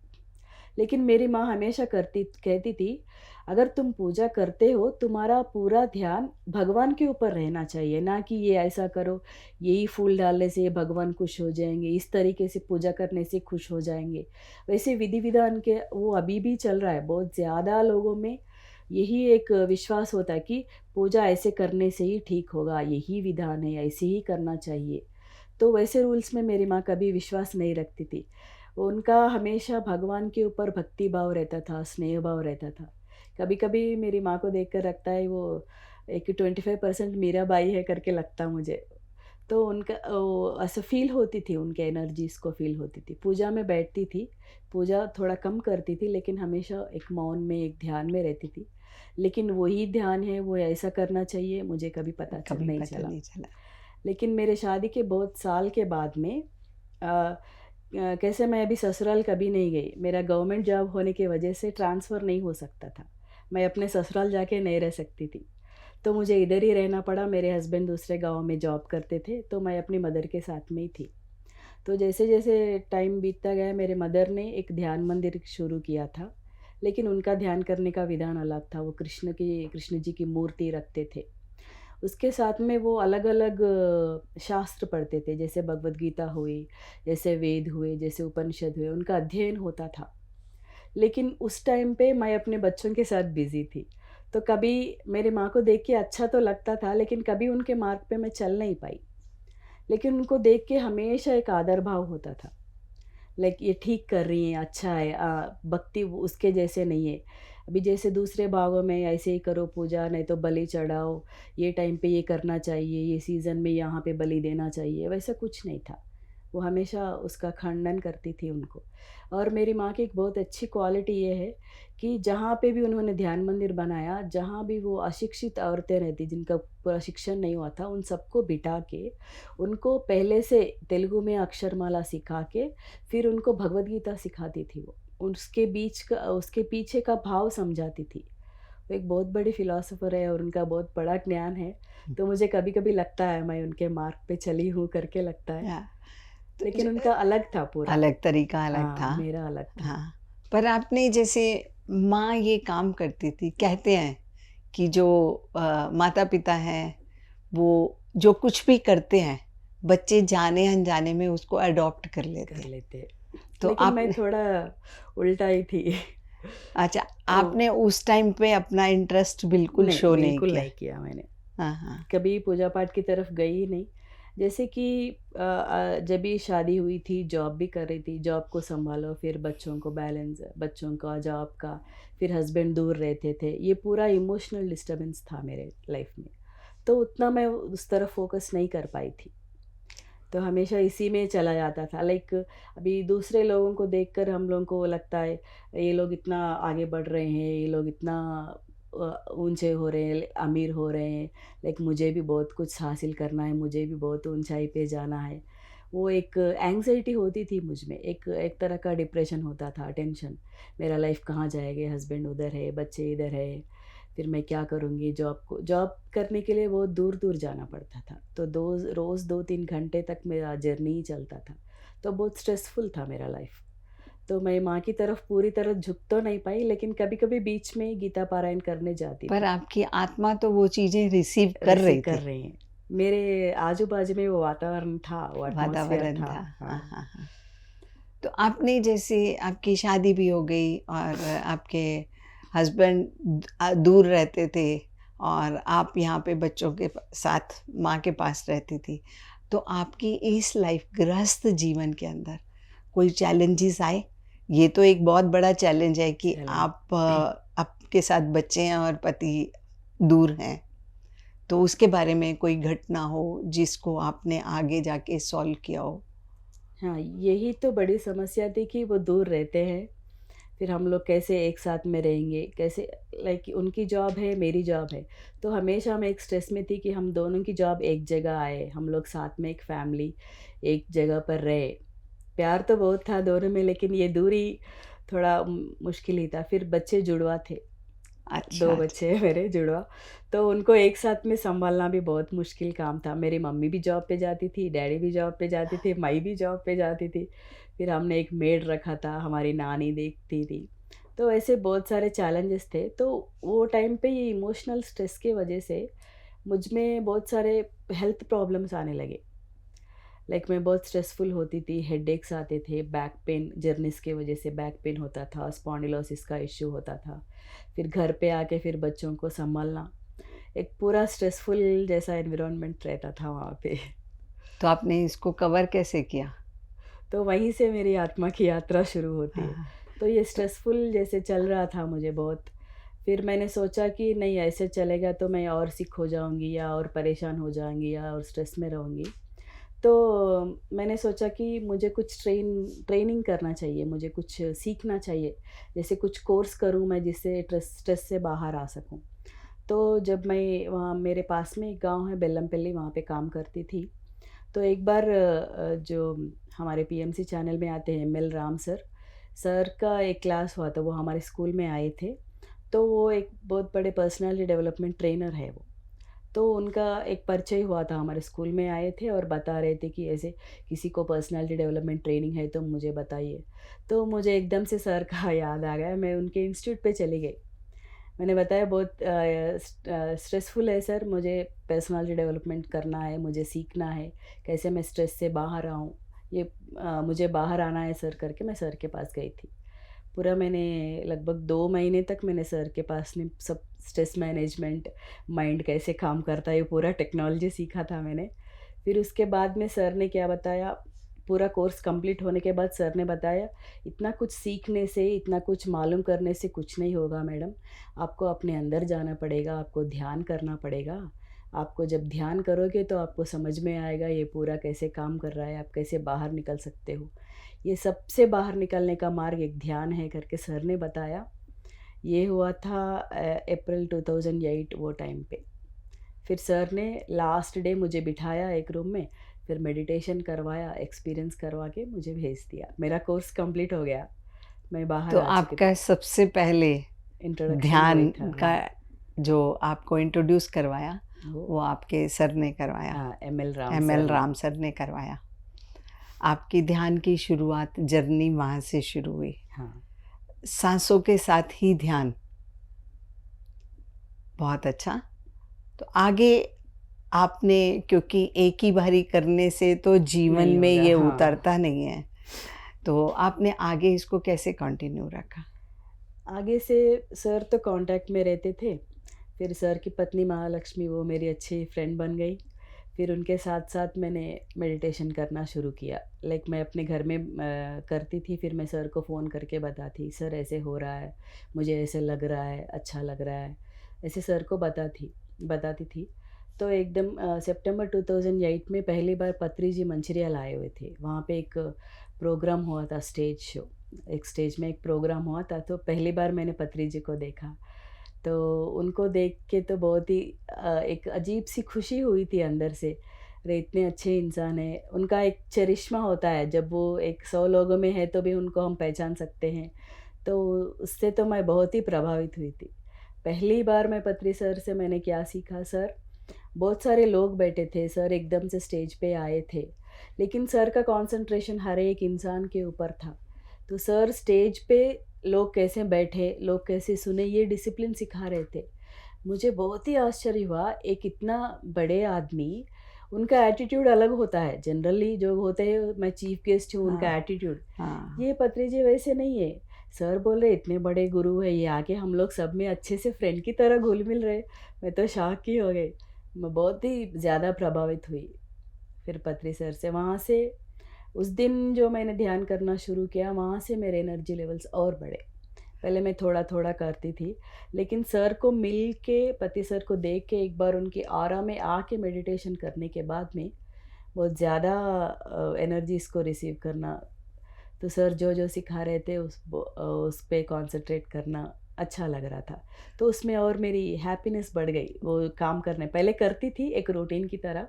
लेकिन मेरी माँ हमेशा कहती थी, "अगर तुम पूजा करते हो, तुम्हारा पूरा ध्यान भगवान के ऊपर रहना चाहिए, ना कि ये ऐसा करो, यही फूल डालने से भगवान खुश हो जाएँगे, इस तरीके से पूजा करने से खुश हो जाएँगे।" वैसे विधि-विधान के वो अभी भी चल रहा है, बहुत ज़्यादा लोगों में यही एक विश्वास होता है कि पूजा ऐसे करने से ही ठीक होगा, यही विधान है, ऐसे ही करना चाहिए। तो वैसे रूल्स में मेरी माँ कभी विश्वास नहीं रखती थी। उनका हमेशा भगवान के ऊपर भक्ति भाव रहता था, स्नेह भाव रहता था। कभी-कभी मेरी माँ को देखकर लगता है वो एक 25% मीराबाई है करके लगता मुझे। तो उनका ऐसा फ़ील होती थी, उनके एनर्जीज़ को फ़ील होती थी। पूजा में बैठती थी, पूजा थोड़ा कम करती थी लेकिन हमेशा एक मौन में, एक ध्यान में रहती थी। लेकिन वही ध्यान है, वो ऐसा करना चाहिए, मुझे कभी पता कभी नहीं पता चला। नहीं चला। लेकिन मेरे शादी के बहुत साल के बाद में कैसे मैं अभी ससुराल कभी नहीं गई। मेरा गवर्नमेंट जॉब होने की वजह से ट्रांसफ़र नहीं हो सकता था। मैं अपने ससुराल जाके नहीं रह सकती थी। तो मुझे इधर ही रहना पड़ा, मेरे हस्बैंड दूसरे गाँव में जॉब करते थे, तो मैं अपनी मदर के साथ में ही थी। तो जैसे-जैसे टाइम बीतता गया मेरे मदर ने एक ध्यान मंदिर शुरू किया था, लेकिन उनका ध्यान करने का विधान अलग था। वो कृष्ण जी की मूर्ति रखते थे। उसके साथ में वो अलग-अलग शास्त्र पढ़ते थे, जैसे भगवद गीता हुई, जैसे वेद हुए, जैसे उपनिषद हुए, उनका अध्ययन होता था। लेकिन उस टाइम पे मैं अपने बच्चों के साथ बिज़ी थी। तो कभी मेरी माँ को देख के अच्छा तो लगता था, लेकिन कभी उनके मार्ग पे मैं चल नहीं पाई। लेकिन उनको देख के हमेशा एक आदर भाव होता था। लाइक ये ठीक कर रही हैं, अच्छा है, भक्ति वो उसके जैसे नहीं है। अभी जैसे दूसरे भागों में ऐसे ही करो पूजा, नहीं तो बलि चढ़ाओ, ये टाइम पे ये करना चाहिए, ये सीज़न में यहाँ पे बलि देना चाहिए, वैसा कुछ नहीं था। वो हमेशा उसका खंडन करती थी उनको। और मेरी माँ की एक बहुत अच्छी क्वालिटी ये है कि जहाँ पे भी उन्होंने ध्यान मंदिर बनाया, जहाँ भी वो अशिक्षित औरतें रहती, जिनका पूरा शिक्षण नहीं हुआ था, उन सबको बिठा के, उनको पहले से तेलुगु में अक्षरमाला सिखा के फिर उनको भगवद गीता सिखाती थी वो। उसके पीछे का भाव समझाती थी। वो एक बहुत बड़ी फ़िलॉसफ़र है और उनका बहुत बड़ा ज्ञान है। तो मुझे कभी-कभी लगता है मैं उनके मार्ग पे चली हूँ करके लगता है। या तो लेकिन उनका अलग था पूरा। अलग तरीका अलग हाँ, था। मेरा अलग था। हाँ, पर आपने जैसे माँ ये काम करती थी, कहते हैं कि जो माता-पिता हैं, वो जो कुछ भी करते हैं, बच्चे जाने-अनजाने में उसको अडॉप्ट कर लेते कर हैं। लेते। तो लेकिन मैं आपने थोड़ा उल्टा ही थी। अच्छा, वो आपने उस टाइम पे अपना इंटरेस्ट बिल्कुल नहीं, शो नहीं बिल्कुल किया। नहीं किया मैंने। हाँ, हाँ। कभी पूजा-पाठ की तरफ गई ही नहीं। जैसे कि जब भी शादी हुई थी, जॉब भी कर रही थी, जॉब को सँभालो, फिर बच्चों को बैलेंस, बच्चों का, जॉब का, फिर हस्बैंड दूर रहते थे। ये पूरा इमोशनल डिस्टर्बेंस था मेरे लाइफ़ में। तो उतना मैं उस तरफ फ़ोकस नहीं कर पाई थी। तो हमेशा इसी में चला जाता था। लाइक अभी दूसरे लोगों को देखकर हम लोगों को लगता है, ये लोग इतना आगे बढ़ रहे हैं, ये लोग इतना ऊँचे हो रहे हैं, अमीर हो रहे हैं, लाइक मुझे भी बहुत कुछ हासिल करना है, मुझे भी बहुत ऊँचाई पे जाना है। वो एक एंग्ज़ायटी होती थी मुझ में, एक एक तरह का डिप्रेशन होता था, टेंशन। मेरा लाइफ़ कहाँ जाएगा, हस्बैंड उधर है, बच्चे इधर है, फिर मैं क्या करूँगी, जॉब करने के लिए बहुत दूर-दूर जाना पड़ता था। तो रोज़ 2-3 घंटे तक मेरा जर्नी ही चलता था। तो बहुत स्ट्रेसफुल था मेरा लाइफ़। तो मैं माँ की तरफ पूरी तरह झुक तो नहीं पाई, लेकिन कभी-कभी बीच में गीता पारायण करने जाती पर थी। आपकी आत्मा तो वो चीज़ें रिसीव कर रिसीव रही कर थी, रहे हैं। मेरे आजू-बाजू में वो वातावरण था, वो एटमॉस्फियर वातावरण था। था। हाँ, हाँ। हाँ, हाँ। तो आपने जैसे आपकी शादी भी हो गई और आपके हस्बैंड दूर रहते थे और आप यहाँ पे बच्चों के साथ माँ के पास रहती थी, तो आपकी इस लाइफ गृहस्थ जीवन के अंदर कोई चैलेंजेस आए? ये तो एक बहुत बड़ा चैलेंज है कि चैलेंज। आप आपके साथ बच्चे हैं और पति दूर हैं। तो उसके बारे में कोई घटना हो जिसको आपने आगे जाके सॉल्व किया हो? हाँ, यही तो बड़ी समस्या थी कि वो दूर रहते हैं, फिर हम लोग कैसे एक साथ में रहेंगे, कैसे, लाइक उनकी जॉब है, मेरी जॉब है। तो हमेशा मैं एक स्ट्रेस में थी कि हम दोनों की जॉब एक जगह आए, हम लोग साथ में एक फैमिली एक जगह पर रहे। प्यार तो बहुत था दोनों में, लेकिन ये दूरी थोड़ा मुश्किल ही था। फिर बच्चे जुड़वा थे, अच्छा, 2 अच्छा। बच्चे हैं मेरे जुड़वा, तो उनको एक साथ में सँभालना भी बहुत मुश्किल काम था। मेरी मम्मी भी जॉब पे जाती थी, डैडी भी जॉब पे जाते थे, माई भी जॉब पे जाती थी। फिर हमने एक मेड रखा था, हमारी नानी देखती थी। तो ऐसे बहुत सारे चैलेंजेस थे। तो वो टाइम पे ये इमोशनल स्ट्रेस की वजह से मुझ में बहुत सारे हेल्थ प्रॉब्लम्स आने लगे। लाइक मैं बहुत स्ट्रेसफुल होती थी, हेडेक्स आते थे, बैक पेन, जर्नीज़ की वजह से बैक पेन होता था, स्पॉन्डिलोसिस का इश्यू होता था। फिर घर पे आके फिर बच्चों को सँभालना, एक पूरा स्ट्रेसफुल जैसा एनवायरनमेंट रहता था वहाँ पे। तो आपने इसको कवर कैसे किया? तो वहीं से मेरी आत्मा की यात्रा शुरू होती हाँ, है। हाँ। तो ये तो स्ट्रेसफुल जैसे चल रहा था मुझे बहुत, फिर मैंने सोचा कि नहीं, ऐसे चलेगा तो मैं और सिक हो जाऊँगी या और परेशान हो जाऊँगी या और स्ट्रेस में रहूँगी। तो मैंने सोचा कि मुझे कुछ ट्रेनिंग करना चाहिए, मुझे कुछ सीखना चाहिए। जैसे कुछ कोर्स करूँ मैं, जिससे स्ट्रेस से बाहर आ सकूँ। तो जब मैं वहाँ, मेरे पास में एक गाँव है बेल्लमपल्ली, वहाँ पे काम करती थी। तो एक बार जो हमारे पीएमसी चैनल में आते हैं एमएल राम सर, सर का एक क्लास हुआ था, वो हमारे स्कूल में आए थे। तो वो एक बहुत बड़े पर्सनैलिटी डेवलपमेंट ट्रेनर है वो। तो उनका एक परिचय हुआ था, हमारे स्कूल में आए थे और बता रहे थे कि ऐसे किसी को पर्सनैलिटी डेवलपमेंट ट्रेनिंग है तो मुझे बताइए। तो मुझे एकदम से सर का याद आ गया, मैं उनके इंस्टीट्यूट पे चली गई। मैंने बताया बहुत स्ट्रेसफुल है सर, मुझे पर्सनालिटी डेवलपमेंट करना है, मुझे सीखना है, कैसे मैं स्ट्रेस से बाहर आऊँ, ये मुझे बाहर आना है सर, करके मैं सर के पास गई थी। पूरा मैंने लगभग 2 महीने तक मैंने सर के पास में सब स्ट्रेस मैनेजमेंट, माइंड कैसे काम करता है, ये पूरा टेक्नोलॉजी सीखा था मैंने। फिर उसके बाद में सर ने क्या बताया, पूरा कोर्स कंप्लीट होने के बाद सर ने बताया, इतना कुछ सीखने से, इतना कुछ मालूम करने से कुछ नहीं होगा मैडम। आपको अपने अंदर जाना पड़ेगा, आपको ध्यान करना पड़ेगा। आपको जब ध्यान करोगे तो आपको समझ में आएगा ये पूरा कैसे काम कर रहा है, आप कैसे बाहर निकल सकते हो। ये सबसे बाहर निकलने का मार्ग एक ध्यान है, करके सर ने बताया। ये हुआ था अप्रैल 2008 वो टाइम पे। फिर सर ने लास्ट डे मुझे बिठाया एक रूम में, फिर मेडिटेशन करवाया, एक्सपीरियंस करवा के मुझे भेज दिया। मेरा कोर्स कंप्लीट हो गया, मैं बाहर तो आ चुकी थी। आपका सबसे पहले इंट्रोडक्शन वही ध्यान था, का हाँ। जो आपको इंट्रोड्यूस करवाया, वो वो आपके सर ने करवाया, हाँ, एमएल राम सर एमएल ने। राम सर ने करवाया। आपकी ध्यान की शुरुआत, जर्नी वहाँ से शुरू हुई। हाँ। साँसों के साथ ही ध्यान, बहुत अच्छा। तो आगे आपने, क्योंकि एक ही बारी करने से तो जीवन नहीं में होगा, ये हाँ। उतरता नहीं है, तो आपने आगे इसको कैसे कंटिन्यू रखा? आगे से सर तो कांटेक्ट में रहते थे। फिर सर की पत्नी महालक्ष्मी, वो मेरी अच्छी फ्रेंड बन गई। फिर उनके साथ-साथ मैंने मेडिटेशन करना शुरू किया। लाइक मैं अपने घर में करती थी, फिर मैं सर को फ़ोन करके बताती, सर ऐसे हो रहा है, मुझे ऐसे लग रहा है, अच्छा लग रहा है। ऐसे सर को बताती थी। तो एकदम सितंबर 2008 में पहली बार पत्री जी मंचिरियल आए हुए थे। वहाँ पे एक प्रोग्राम हुआ था, स्टेज शो। एक स्टेज में एक प्रोग्राम हुआ था, तो पहली बार मैंने पत्री जी को देखा। तो उनको देख के तो बहुत ही एक अजीब-सी खुशी हुई थी अंदर से। अरे! इतने अच्छे इंसान हैं। उनका एक चरिश्मा होता है, जब वो एक 100 लोगों में है तो भी उनको हम पहचान सकते हैं। तो उससे तो मैं बहुत ही प्रभावित हुई थी। पहली बार मैं पत्री सर से मैंने क्या सीखा, सर बहुत सारे लोग बैठे थे, सर एकदम से स्टेज पे आए थे। लेकिन सर का कॉन्सन्ट्रेशन हर एक इंसान के ऊपर था। तो सर स्टेज पे लोग कैसे बैठे, लोग कैसे सुने, ये डिसिप्लिन सिखा रहे थे। मुझे बहुत ही आश्चर्य हुआ, एक इतना बड़े आदमी उनका एटीट्यूड अलग होता है, जनरली जो होते हैं मैं चीफ गेस्ट हूँ, उनका हाँ एटीट्यूड। हाँ ये पत्री जी वैसे नहीं है। सर बोल रहे इतने बड़े गुरु है, ये आके हम लोग सब में अच्छे से फ्रेंड की तरह घुल मिल रहे। मैं तो शॉक ही हो गई, मैं बहुत ही ज़्यादा प्रभावित हुई फिर पत्री सर से। वहाँ से उस दिन जो मैंने ध्यान करना शुरू किया, वहाँ से मेरे एनर्जी लेवल्स और बढ़े। पहले मैं थोड़ा थोड़ा करती थी, लेकिन सर को मिल के, पति सर को देख के, एक बार उनकी ऑरा में आके मेडिटेशन करने के बाद में बहुत ज़्यादा एनर्जीज़ को रिसीव करना। तो सर जो जो सिखा रहे थे उस पे कंसंट्रेट करना अच्छा लग रहा था। तो उसमें और मेरी हैप्पीनेस बढ़ गई वो काम करने। पहले करती थी एक रूटीन की तरह,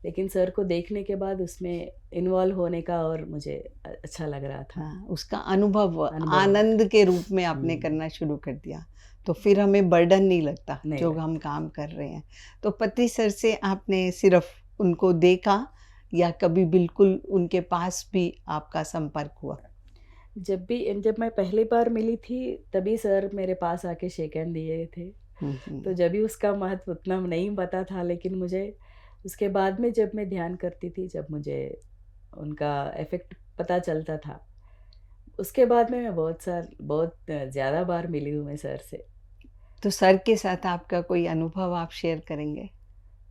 लेकिन सर को देखने के बाद उसमें इन्वॉल्व होने का और मुझे अच्छा लग रहा था। हाँ, उसका अनुभव अनुभव हुआ। आनंद के रूप में आपने हुँ, करना शुरू कर दिया, तो फिर हमें बर्डन नहीं लगता नहीं जो लगा। हम काम कर रहे हैं। तो पति सर से आपने सिर्फ उनको देखा या कभी बिल्कुल उनके पास भी आपका संपर्क हुआ? जब मैं पहली बार मिली थी, तभी सर मेरे पास आके शेक हैंड दिए थे। हुँ, तो हुँ। जब भी उसका महत्व उतना नहीं पता था, लेकिन मुझे उसके बाद में जब मैं ध्यान करती थी, जब मुझे उनका इफ़ेक्ट पता चलता था, उसके बाद में मैं बहुत ज़्यादा बार मिली हूँ मैं सर से। तो सर के साथ आपका कोई अनुभव आप शेयर करेंगे?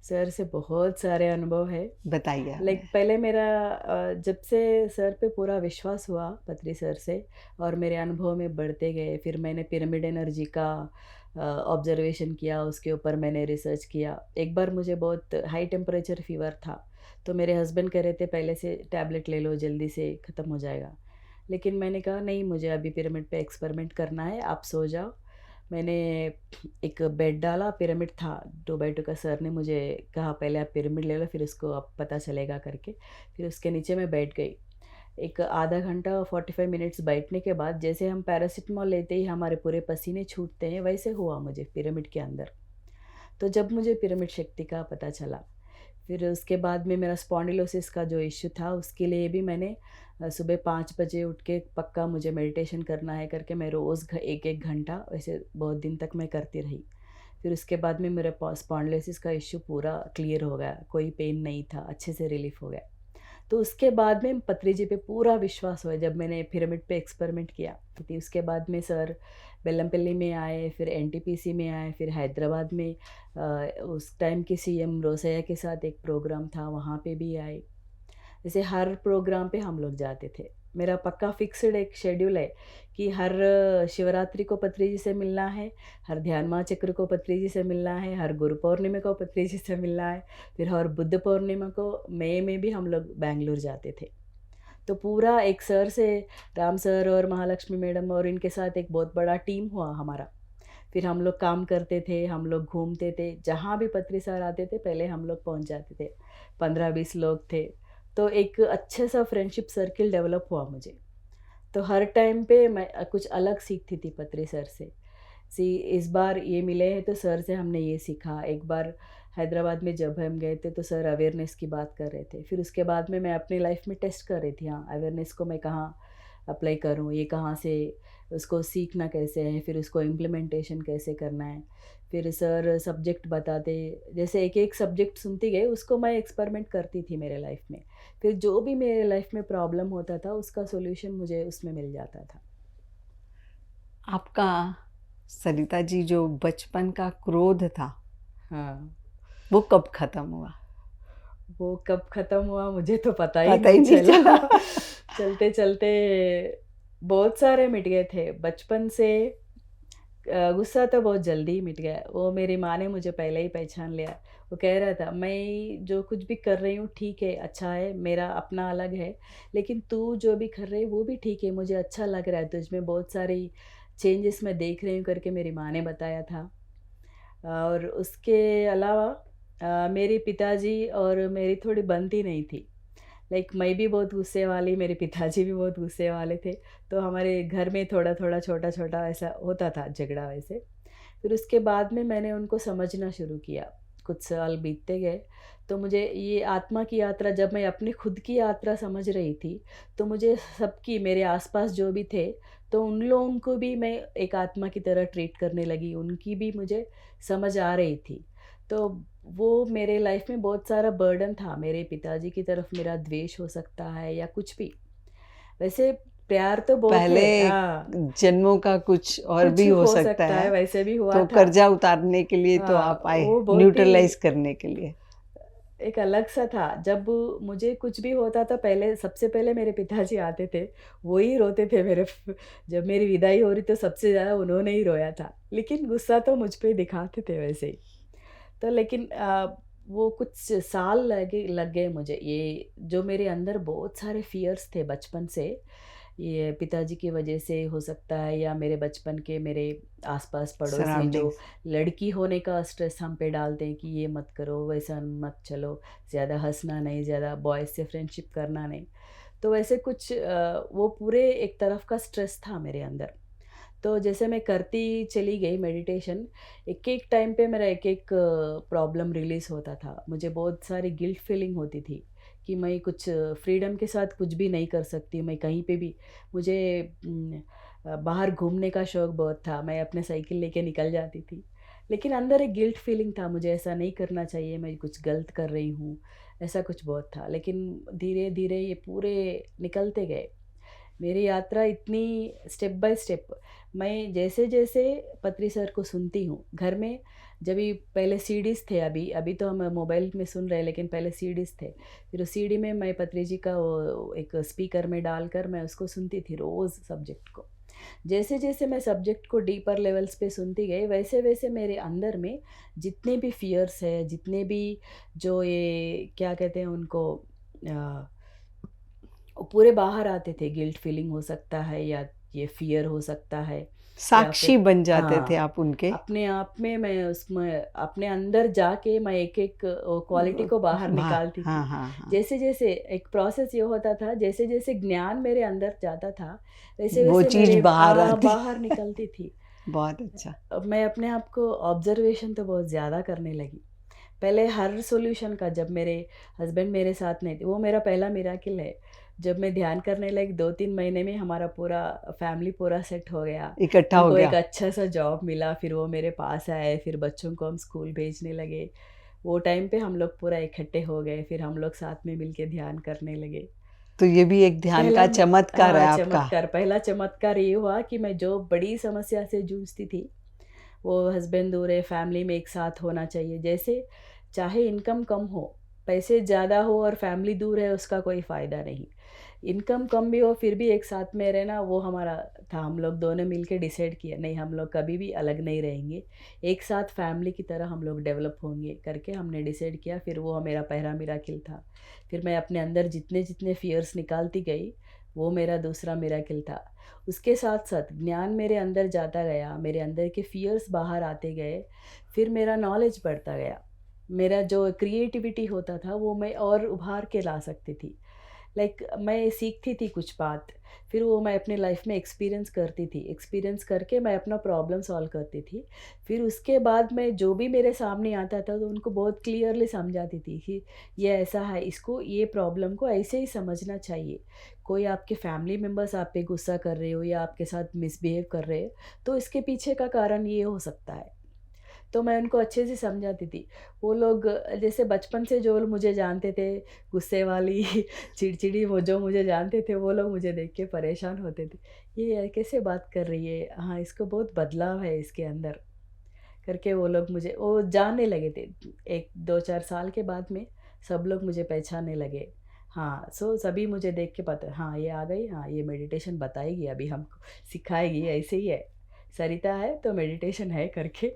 सर से बहुत सारे अनुभव है। बताइए हमें। लाइक पहले मेरा जब से सर पे पूरा विश्वास हुआ, पत्री सर से, और मेरे अनुभव में बढ़ते गए, फिर मैंने पिरामिड एनर्जी का ऑब्जर्वेशन किया, उसके ऊपर मैंने रिसर्च किया। एक बार मुझे बहुत हाई टेम्परेचर फ़ीवर था, तो मेरे हस्बैंड कह रहे थे पहले से टैबलेट ले लो, जल्दी से ख़त्म हो जाएगा। लेकिन मैंने कहा नहीं, मुझे अभी पिरामिड पे एक्सपेरिमेंट करना है, आप सो जाओ। मैंने एक बेड डाला, पिरामिड था 2 बाई 2 का। सर ने मुझे कहा पहले आप पिरामिड ले लो, फिर उसको आप पता चलेगा करके। फिर उसके नीचे मैं बैठ गई। एक आधा घंटा 45 मिनट्स बैठने के बाद, जैसे हम पैरासिटामॉल लेते ही हमारे पूरे पसीने छूटते हैं, वैसे हुआ मुझे पिरामिड के अंदर। तो जब मुझे पिरामिड शक्ति का पता चला, फिर उसके बाद में मेरा स्पॉन्डिलोसिस का जो इश्यू था, उसके लिए भी मैंने सुबह 5 बजे उठ के पक्का मुझे मेडिटेशन करना है करके मैं रोज़ 1-1 घंटा वैसे बहुत दिन तक मैं करती रही। फिर उसके बाद में मेरा स्पॉन्डिलोसिस का इश्यू पूरा क्लियर हो गया, कोई पेन नहीं था, अच्छे से रिलीफ़ हो गया। तो उसके बाद में पत्री जी पे पूरा विश्वास हुआ जब मैंने पिरामिड पे एक्सपेरिमेंट किया। फिर उसके बाद में सर बेल्लमपल्ली में आए, फिर एनटीपीसी में आए, फिर हैदराबाद में उस टाइम के सीएम रोसैया के साथ एक प्रोग्राम था, वहाँ पे भी आए। जैसे हर प्रोग्राम पे हम लोग जाते थे। मेरा पक्का फिक्स्ड एक शेड्यूल है कि हर शिवरात्रि को पत्री जी से मिलना है, हर ध्यान महाचक्र को पत्री जी से मिलना है, हर गुरु पूर्णिमा को पत्री जी से मिलना है, फिर हर बुद्ध पूर्णिमा को मई में भी हम लोग बैंगलोर जाते थे। तो पूरा एक सर से, राम सर और महालक्ष्मी मैडम और इनके साथ एक बहुत बड़ा टीम हुआ हमारा। फिर हम लोग काम करते थे, हम लोग घूमते थे, जहाँ भी पत्री सर आते थे पहले हम लोग पहुँच जाते थे। 15-20 लोग थे, तो एक अच्छे सा फ्रेंडशिप सर्किल डेवलप हुआ मुझे। तो हर टाइम पे मैं कुछ अलग सीखती थी पत्री सर से। इस बार ये मिले हैं तो सर से हमने ये सीखा। एक बार हैदराबाद में जब हम गए थे तो सर अवेयरनेस की बात कर रहे थे। फिर उसके बाद में मैं अपनी लाइफ में टेस्ट कर रही थी, हाँ, अवेयरनेस को मैं कहाँ अप्लाई करूँ, ये कहाँ से उसको सीखना कैसे है, फिर उसको इम्प्लीमेंटेशन कैसे करना है। फिर सर सब्जेक्ट बताते, जैसे एक-एक सब्जेक्ट सुनती गई, उसको मैं एक्सपेरिमेंट करती थी मेरे लाइफ में। फिर जो भी मेरे लाइफ में प्रॉब्लम होता था, उसका सॉल्यूशन मुझे उसमें मिल जाता था। आपका सरिता जी जो बचपन का क्रोध था, हाँ, वो कब खत्म हुआ? वो कब ख़त्म हुआ मुझे तो पता ही पता ही नहीं नहीं चला। चला। चलते-चलते बहुत सारे मिट गए थे। बचपन से गुस्सा तो बहुत जल्दी ही मिट गया। वो मेरी माँ ने मुझे पहले ही पहचान लिया। वो कह रहा था, "मैं जो कुछ भी कर रही हूँ ठीक है, अच्छा है, मेरा अपना अलग है, लेकिन तू जो भी कर रही है वो भी ठीक है, मुझे अच्छा लग रहा है, तुझ में बहुत सारी चेंजेस मैं देख रही हूँ" करके मेरी माँ ने बताया था। और उसके अलावा मेरे पिताजी और मेरी थोड़ी बनती नहीं थी। लाइक मैं भी बहुत गुस्से वाली, मेरे पिताजी भी बहुत गुस्से वाले थे, तो हमारे घर में थोड़ा-थोड़ा, छोटा-छोटा ऐसा होता था झगड़ा वैसे। फिर उसके बाद में मैंने उनको समझना शुरू किया। कुछ साल बीतते गए, तो मुझे ये आत्मा की यात्रा, जब मैं अपनी खुद की यात्रा समझ रही थी, तो मुझे सबकी, मेरे आस-पास जो भी थे, तो उन लोगों को भी मैं एक आत्मा की तरह ट्रीट करने लगी, उनकी भी मुझे समझ आ रही थी। तो वो मेरे लाइफ में बहुत सारा बर्डन था, मेरे पिताजी की तरफ मेरा द्वेष हो सकता है या कुछ भी। वैसे प्यार तो बहुत पहले है, हाँ, जन्मों का कुछ और कुछ भी हो हो सकता सकता है, है, वैसे भी हुआ तो था। कर्जा उतारने के लिए तो हाँ, आप आए, वो बहुत ही न्यूट्रलाइज़ करने के लिए। एक अलग-सा था। जब मुझे कुछ भी होता था, पहले सबसे पहले मेरे पिताजी आते थे, वो ही रोते थे मेरे जब मेरी विदाई हो रही तो सबसे ज़्यादा उन्होंने ही रोया था। लेकिन गुस्सा तो मुझ पे दिखाते थे वैसे ही। तो लेकिन वो कुछ साल लग गए मुझे, ये जो मेरे अंदर बहुत सारे फ़ियर्स थे बचपन से, ये पिताजी की वजह से हो सकता है या मेरे बचपन के मेरे आस-पास पड़ोस में जो सराउंडिंग्स। लड़की होने का स्ट्रेस हम पे डालते हैं कि ये मत करो, वैसा मत चलो, ज़्यादा हँसना नहीं, ज़्यादा बॉयज़ से फ्रेंडशिप करना नहीं। तो वैसे कुछ वो पूरे एक तरफ का स्ट्रेस था मेरे अंदर। तो जैसे मैं करती चली गई मेडिटेशन, एक-एक टाइम पे मेरा एक-एक प्रॉब्लम रिलीज़ होता था। मुझे बहुत सारी गिल्ट फीलिंग होती थी कि मैं कुछ फ्रीडम के साथ कुछ भी नहीं कर सकती, मैं कहीं पे भी मुझे बाहर घूमने का शौक बहुत था, मैं अपने साइकिल लेके निकल जाती थी। लेकिन अंदर एक गिल्ट फीलिंग था, मुझे ऐसा नहीं करना चाहिए, मैं कुछ गलत कर रही हूँ, ऐसा कुछ बहुत था। लेकिन धीरे-धीरे ये पूरे निकलते गए। मेरी यात्रा इतनी स्टेप बाय स्टेप, मैं जैसे-जैसे पत्री सर को सुनती हूँ, घर में जब भी पहले सीडीज़ थे, अभी अभी तो हम मोबाइल में सुन रहे हैं, लेकिन पहले सीडीज़ थे। फिर उस सीडी में मैं पत्री जी का वो एक स्पीकर में डालकर मैं उसको सुनती थी रोज़ सब्जेक्ट को। जैसे-जैसे मैं सब्जेक्ट को डीपर लेवल्स पे सुनती गई, वैसे-वैसे मेरे अंदर में जितने भी फ़ियर्स हैं, जितने भी जो ये क्या कहते हैं उनको अ वो पूरे बाहर आते थे। गिल्ट फीलिंग हो सकता है या ये फ़ियर हो सकता है या साक्षी फिर बन जाते थे हाँ, आप उनके। अपने आप में मैं उसमें अपने अंदर जाके मैं एक-एक क्वालिटी को बाहर भा निकालती हाँ, थी। हाँ, हाँ। जैसे-जैसे एक प्रोसेस ये होता था, जैसे-जैसे ज्ञान मेरे अंदर जाता था, वो वैसे-वैसे चीज़ मेरे बाहर आती। बाहर निकलती थी। बहुत अच्छा। अब मैं अपने आप को ऑब्ज़र्वेशन तो बहुत ज़्यादा करने लगी। पहले हर सॉल्यूशन का, जब मेरे हस्बैंड मेरे साथ नहीं थे, वो मेरा पहला मिरेकल है। जब मैं ध्यान करने लगी 2-3 महीने में हमारा पूरा फैमिली पूरा सेट हो गया। इकट्ठा हो उनको एक गया। अच्छा-सा जॉब मिला, फिर वो मेरे पास आए, फिर बच्चों को हम स्कूल भेजने लगे। वो टाइम पे हम लोग पूरा इकट्ठे हो गए, फिर हम लोग साथ में मिलके ध्यान करने लगे। तो ये भी एक ध्यान पहला का चमत्कार है हाँ, आपका। चमत्कार, पहला चमत्कार ये हुआ कि मैं जो बड़ी समस्या से जूझती थी, वो हस्बैंड दूर है, फैमिली में एक साथ होना चाहिए। जैसे चाहे इनकम कम हो, पैसे ज़्यादा हो और फैमिली दूर है, उसका कोई फ़ायदा नहीं। इनकम कम भी हो फिर भी एक साथ में रहना, वो हमारा था। हम लोग दोनों मिलके डिसाइड किया, नहीं हम लोग कभी भी अलग नहीं रहेंगे। एक साथ फैमिली की तरह हम लोग डेवलप होंगे करके हमने डिसाइड किया। फिर वो मेरा पहला मिरेकल था। फिर मैं अपने अंदर जितने-जितने फ़ियर्स निकालती गई, वो मेरा दूसरा मिरेकल था। उसके साथ-साथ ज्ञान मेरे अंदर जाता गया, मेरे अंदर के फ़ियर्स बाहर आते गए, फिर मेरा नॉलेज बढ़ता गया। मेरा जो क्रिएटिविटी होता था वो मैं और उभार के ला सकती थी। लाइक मैं सीखती थी कुछ बात, फिर वो मैं अपने लाइफ में एक्सपीरियंस करती थी। एक्सपीरियंस करके मैं अपना प्रॉब्लम सॉल्व करती थी। फिर उसके बाद मैं जो भी मेरे सामने आता था तो उनको बहुत क्लियरली समझाती थी कि ये ऐसा है, इसको ये प्रॉब्लम को ऐसे ही समझना चाहिए। कोई आपके फैमिली मेंबर्स आप पे गुस्सा कर रहे हो या आपके साथ मिसबिहेव कर रहे हो, तो इसके पीछे का कारण ये हो सकता है। तो मैं उनको अच्छे से समझाती थी। वो लोग जैसे बचपन से जो लोग मुझे जानते थे, गुस्से वाली, चिड़चिड़ी, वो जो मुझे जानते थे, वो लोग मुझे देख के परेशान होते थे। ये कैसे बात कर रही है? हाँ, इसको बहुत बदलाव है इसके अंदर, करके वो लोग मुझे वो जानने लगे थे। 1, 2, 4 साल के बाद में सब लोग मुझे पहचानने लगे। हाँ, सो सभी मुझे देख के पता, हाँ, ये आ गई, हाँ, ये मेडिटेशन बताएगी अभी हमको, सिखाएगी, ऐसे ही है। सरिता है तो मेडिटेशन है करके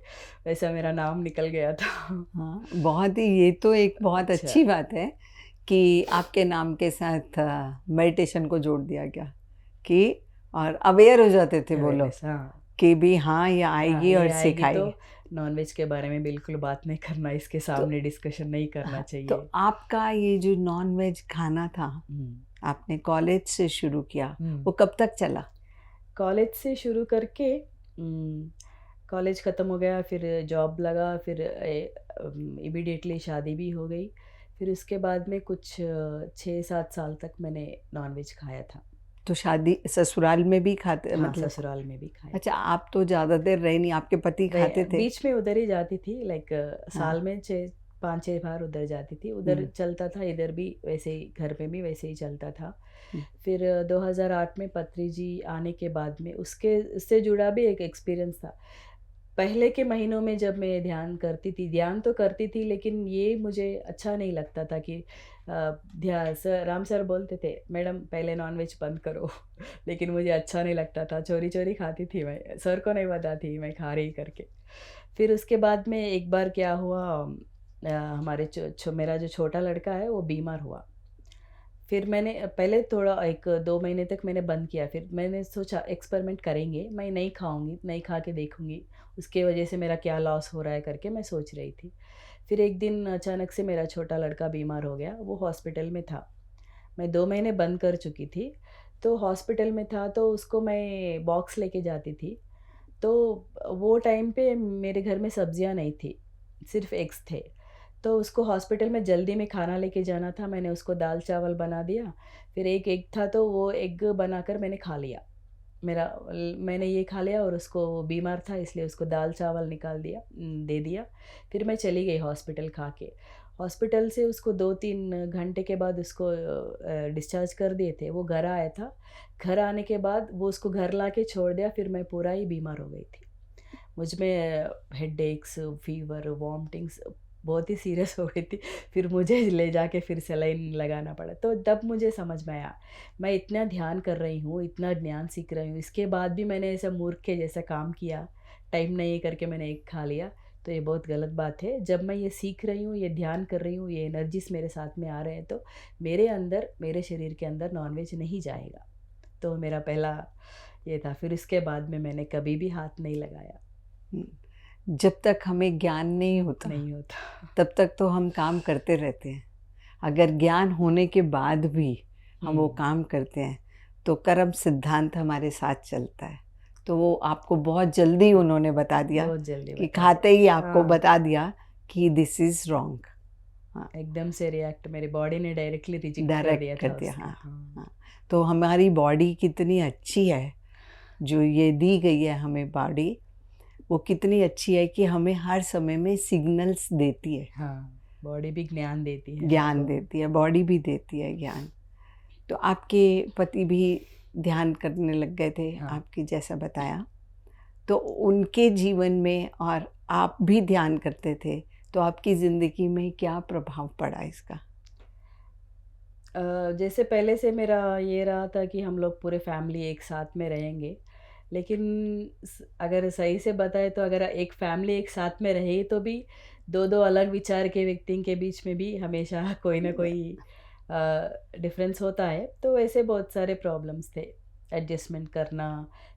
वैसा मेरा नाम निकल गया था। हाँ, बहुत ही, ये तो एक बहुत अच्छा, अच्छी बात है कि आपके नाम के साथ मेडिटेशन को जोड़ दिया गया कि और अवेयर हो जाते थे वो लोग अवेयरनेस, हाँ। कि भी हाँ, ये हाँ, आएगी ये और आएगी तो सिखाएगी। नॉन-वेज के बारे में बिल्कुल बात नहीं करना, इसके तो सामने डिस्कशन नहीं करना हाँ, तो चाहिए। आपका ये जो नॉन-वेज खाना था, हुँ, आपने कॉलेज से शुरू किया, हुँ। वो कब तक चला? कॉलेज से शुरू करके कॉलेज ख़त्म हो गया, फिर जॉब लगा, फिर इमीडिएटली शादी भी हो गई। फिर उसके बाद में कुछ 6-7 साल तक मैंने नॉन-वेज खाया था। तो शादी ससुराल में भी खाते हाँ, मतलब? ससुराल में भी खाए। अच्छा, आप तो ज़्यादा देर रहे नहीं, आपके पति खाते थे? बीच में उधर ही जाती थी, लाइक हाँ। साल में 5-6 बार उधर जाती थी। उधर हुँ, चलता था, इधर भी वैसे ही, घर पे भी वैसे ही चलता था। हुँ, फिर 2008 में पत्री जी आने के बाद में उससे जुड़ा भी एक एक्सपीरियंस था। पहले के महीनों में जब मैं ध्यान तो करती थी, लेकिन ये मुझे अच्छा नहीं लगता था कि राम सर बोलते थे, मैडम पहले नॉनवेज बंद करो। लेकिन मुझे अच्छा नहीं लगता था, चोरी चोरी खाती थी मैं, सर को नहीं बताती मैं खा रही करके। फिर उसके बाद में एक बार क्या हुआ, हमारे मेरा जो छोटा लड़का है वो बीमार हुआ। फिर मैंने पहले थोड़ा 1-2 महीने तक मैंने बंद किया, फिर मैंने सोचा एक्सपेरिमेंट करेंगे, मैं नहीं खाऊँगी, नहीं खा के देखूँगी, उसके वजह से मेरा क्या लॉस हो रहा है करके मैं सोच रही थी। फिर एक दिन अचानक से मेरा छोटा लड़का बीमार हो गया, वो हॉस्पिटल में था। मैं 2 महीने बंद कर चुकी थी, तो हॉस्पिटल में था तो उसको मैं बॉक्स लेके जाती थी। तो वो टाइम पे मेरे घर में सब्जियां नहीं थी, सिर्फ एग्स थे। तो उसको हॉस्पिटल में जल्दी में खाना लेके जाना था, मैंने उसको दाल चावल बना दिया। फिर एक एग था तो वो एग बनाकर मैंने खा लिया। मैंने ये खा लिया, और उसको, वो बीमार था इसलिए उसको दाल चावल निकाल दिया, दे दिया। फिर मैं चली गई हॉस्पिटल खा के। हॉस्पिटल से उसको 2-3 घंटे के बाद उसको डिस्चार्ज कर दिए थे, वो घर आया था। घर आने के बाद वो उसको घर ला के छोड़ दिया, फिर मैं पूरा ही बीमार हो गई थी। मुझ में हेडेक्स, फीवर, वॉमिटिंग्स बहुत ही सीरियस हो गई थी। फिर मुझे ले जाके फिर सलाइन लगाना पड़ा। तो तब मुझे समझ में आया, मैं इतना ध्यान कर रही हूँ, इतना ज्ञान सीख रही हूँ, इसके बाद भी मैंने ऐसा मूर्ख के जैसा काम किया, टाइम नहीं करके मैंने एक खा लिया, तो ये बहुत गलत बात है। जब मैं ये सीख रही हूँ, ये ध्यान कर रही हूँ, ये एनर्जीज मेरे साथ में आ रहे हैं, तो मेरे अंदर, मेरे शरीर के अंदर नॉनवेज नहीं जाएगा। तो मेरा पहला ये था। फिर इसके बाद में मैंने कभी भी हाथ नहीं लगाया। हुँ। जब तक हमें ज्ञान नहीं होता, नहीं होता। तब तक तो हम काम करते रहते हैं। अगर ज्ञान होने के बाद भी हम वो हुँ। काम करते हैं, तो कर्म सिद्धांत हमारे साथ चलता है। तो वो आपको बहुत जल्दी उन्होंने बता दिया बहुत जल्दी कि बता खाते दिया। ही आपको हाँ, बता दिया कि दिस इज़ रॉन्ग। हाँ, एकदम से रिएक्ट, मेरी बॉडी ने डायरेक्टली रिजेक्ट कर डायरेक्ट दिया कर था दिया। उसको। हाँ, हाँ। हाँ। तो हमारी बॉडी कितनी अच्छी है, जो ये दी गई है हमें बॉडी, वो कितनी अच्छी है कि हमें हर समय में सिग्नल्स देती है, हाँ, बॉडी भी ज्ञान देती है ज्ञान हमको। देती है, बॉडी भी देती है ज्ञान। तो आपके पति भी ध्यान करने लग गए थे, हाँ। आपकी जैसा बताया। तो उनके जीवन में और आप भी ध्यान करते थे, तो आपकी ज़िंदगी में क्या प्रभाव पड़ा इसका? जैसे पहले से मेरा ये रहा था कि हम लोग पूरे फैमिली एक साथ में रहेंगे। लेकिन अगर सही से बताएँ तो अगर एक फैमिली एक साथ में रहे तो भी 2-2 अलग विचार के व्यक्ति के बीच में भी हमेशा कोई ना कोई डिफ़रेंस होता है। तो ऐसे बहुत सारे प्रॉब्लम्स थे, एडजस्टमेंट करना।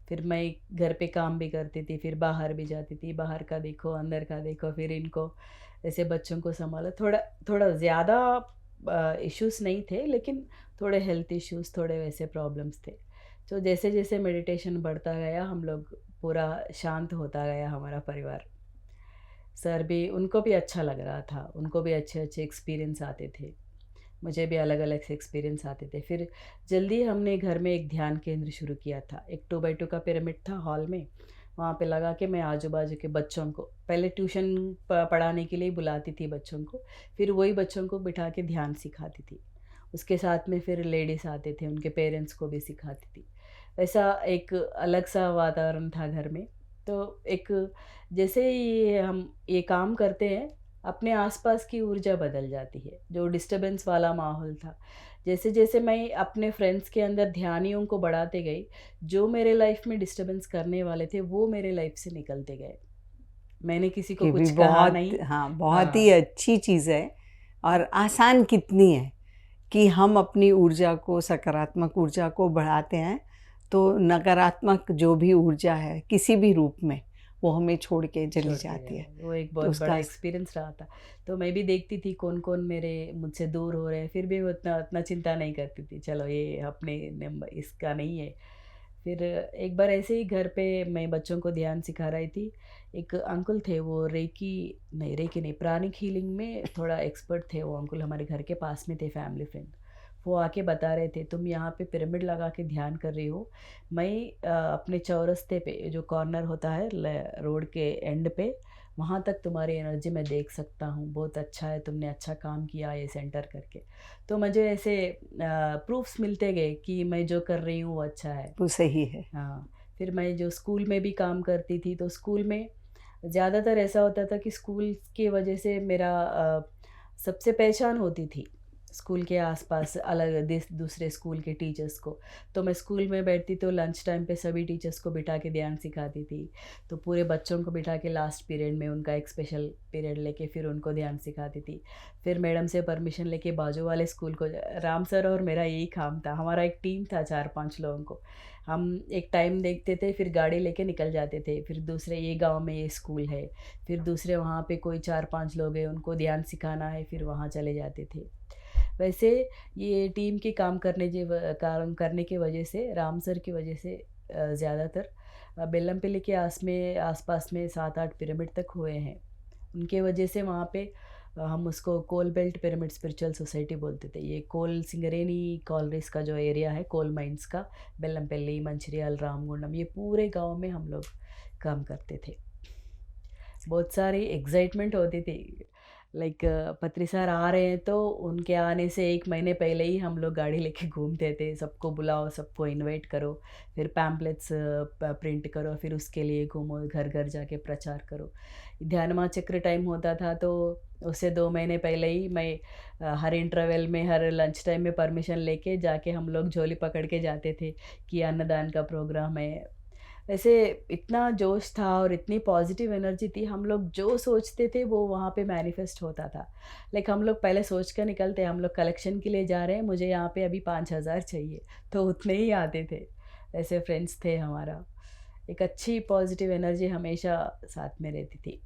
फिर मैं घर पे काम भी करती थी, फिर बाहर भी जाती थी, बाहर का देखो, अंदर का देखो, फिर इनको ऐसे बच्चों को सँभालो। थोड़ा थोड़ा ज़्यादा इश्यूज़ नहीं थे, लेकिन थोड़े हेल्थ इश्यूज़, थोड़े वैसे प्रॉब्लम्स थे। तो जैसे-जैसे मेडिटेशन बढ़ता गया, हम लोग पूरा शांत होता गया हमारा परिवार। सर भी, उनको भी अच्छा लग रहा था, उनको भी अच्छे-अच्छे एक्सपीरियंस आते थे। मुझे भी अलग-अलग से एक्सपीरियंस आते थे। फिर जल्दी हमने घर में एक ध्यान केंद्र शुरू किया था। एक 2 बाय 2 का पिरामिड था हॉल में, वहाँ पे लगा के मैं आजू-बाजू के बच्चों को पहले ट्यूशन पढ़ाने के लिए बुलाती थी बच्चों को, फिर वही बच्चों को बिठा के ध्यान सिखाती थी। उसके साथ में फिर लेडीज़ आते थे, उनके पेरेंट्स को भी सिखाती थी। वैसा एक अलग-सा वातावरण था घर में। तो एक, जैसे ही हम ये काम करते हैं, अपने आसपास की ऊर्जा बदल जाती है, जो डिस्टरबेंस वाला माहौल था। जैसे-जैसे मैं अपने फ्रेंड्स के अंदर ध्यानियों को बढ़ाते गई, जो मेरे लाइफ़ में डिस्टरबेंस करने वाले थे, वो मेरे लाइफ़ से निकलते गए। मैंने किसी को ये भी कुछ कहा बहुत, नहीं। हाँ, बहुत ही हाँ, अच्छी चीज़ है और आसान कितनी है कि हम अपनी ऊर्जा को, सकारात्मक ऊर्जा को बढ़ाते हैं, तो नकारात्मक जो भी ऊर्जा है, किसी भी रूप में, वो हमें छोड़ के चली छोड़ के जाती है। जाए। वो एक तो बहुत बड़ा उसका एक्सपीरियंस रहा था। तो मैं भी देखती थी कौन-कौन मेरे मुझसे दूर हो रहे हैं, फिर भी मैं उतना उतना चिंता नहीं करती थी, चलो ये अपने नंबर इसका नहीं है। फिर एक बार ऐसे ही घर पे मैं बच्चों को ध्यान सिखा रही थी। एक अंकल थे, वो रेकी नहीं, प्राणिक हीलिंग में थोड़ा एक्सपर्ट थे वो अंकल, हमारे घर के पास में थे, फैमिली फ्रेंड। वो आके बता रहे थे, तुम यहाँ पे पिरामिड लगा के ध्यान कर रही हो, मैं अपने चौरस्ते पे जो कॉर्नर होता है रोड के एंड पे, वहाँ तक तुम्हारी एनर्जी मैं देख सकता हूँ, बहुत अच्छा है, तुमने अच्छा काम किया ये सेंटर करके। तो मुझे ऐसे प्रूफ्स मिलते गए कि मैं जो कर रही हूँ वो अच्छा है। वो सही है। हाँ, फिर मैं जो स्कूल में भी काम करती थी, तो स्कूल में ज़्यादातर ऐसा होता था कि स्कूल की वजह से मेरा सबसे पहचान होती थी स्कूल के आसपास अलग दूसरे स्कूल के टीचर्स को। तो मैं स्कूल में बैठती तो लंच टाइम पे सभी टीचर्स को बिठा के ध्यान सिखाती थी। तो पूरे बच्चों को बिठा के लास्ट पीरियड में उनका एक स्पेशल पीरियड लेके फिर उनको ध्यान सिखाती थी। फिर मैडम से परमिशन लेके बाजू वाले स्कूल को, राम सर और मेरा यही काम था, हमारा एक टीम था 4-5 लोगों को। हम एक टाइम देखते थे, फिर गाड़ी लेके निकल जाते थे, फिर दूसरे ये गांव में ये स्कूल है, फिर दूसरे वहाँ पे कोई 4-5 लोग हैं उनको ध्यान सिखाना है, फिर वहाँ चले जाते थे। वैसे ये टीम के काम करने की वजह से, राम सर की वजह से ज़्यादातर बेल्लमपल्ली के आसपास में 7-8 पिरामिड तक हुए हैं। उनके वजह से वहाँ पे हम उसको कोल बेल्ट पिरामिड स्पिरिचुअल सोसाइटी बोलते थे। ये कोल सिंगरेनी कॉलरीज का जो एरिया है कोल माइंस का, बेल्लमपल्ली, मंचिरियल, रामगुंडम, ये पूरे गांव में हम लोग काम करते थे। बहुत सारी एक्साइटमेंट होती थी। लाइक पत्री सर आ रहे हैं तो उनके आने से 1 महीने पहले ही हम लोग गाड़ी लेके घूमते थे, सबको बुलाओ, सबको इनवाइट करो, फिर पैम्पलेट्स प्रिंट करो, फिर उसके लिए घूमो, घर घर जाके प्रचार करो। ध्यानमा चक्र टाइम होता था तो उससे 2 महीने पहले ही मैं हर इंटरवल में, हर लंच टाइम में परमिशन लेके जाके हम लोग झोली पकड़ के जाते थे कि अन्नदान का प्रोग्राम है। वैसे इतना जोश था और इतनी पॉजिटिव एनर्जी थी, हम लोग जो सोचते थे वो वहाँ पे मैनिफेस्ट होता था। लाइक हम लोग पहले सोच कर निकलते, हम लोग कलेक्शन के लिए जा रहे हैं, मुझे यहाँ पे अभी 5,000 चाहिए, तो उतने ही आते थे। ऐसे फ्रेंड्स थे हमारा। एक अच्छी पॉजिटिव एनर्जी हमेशा साथ में रहती थी।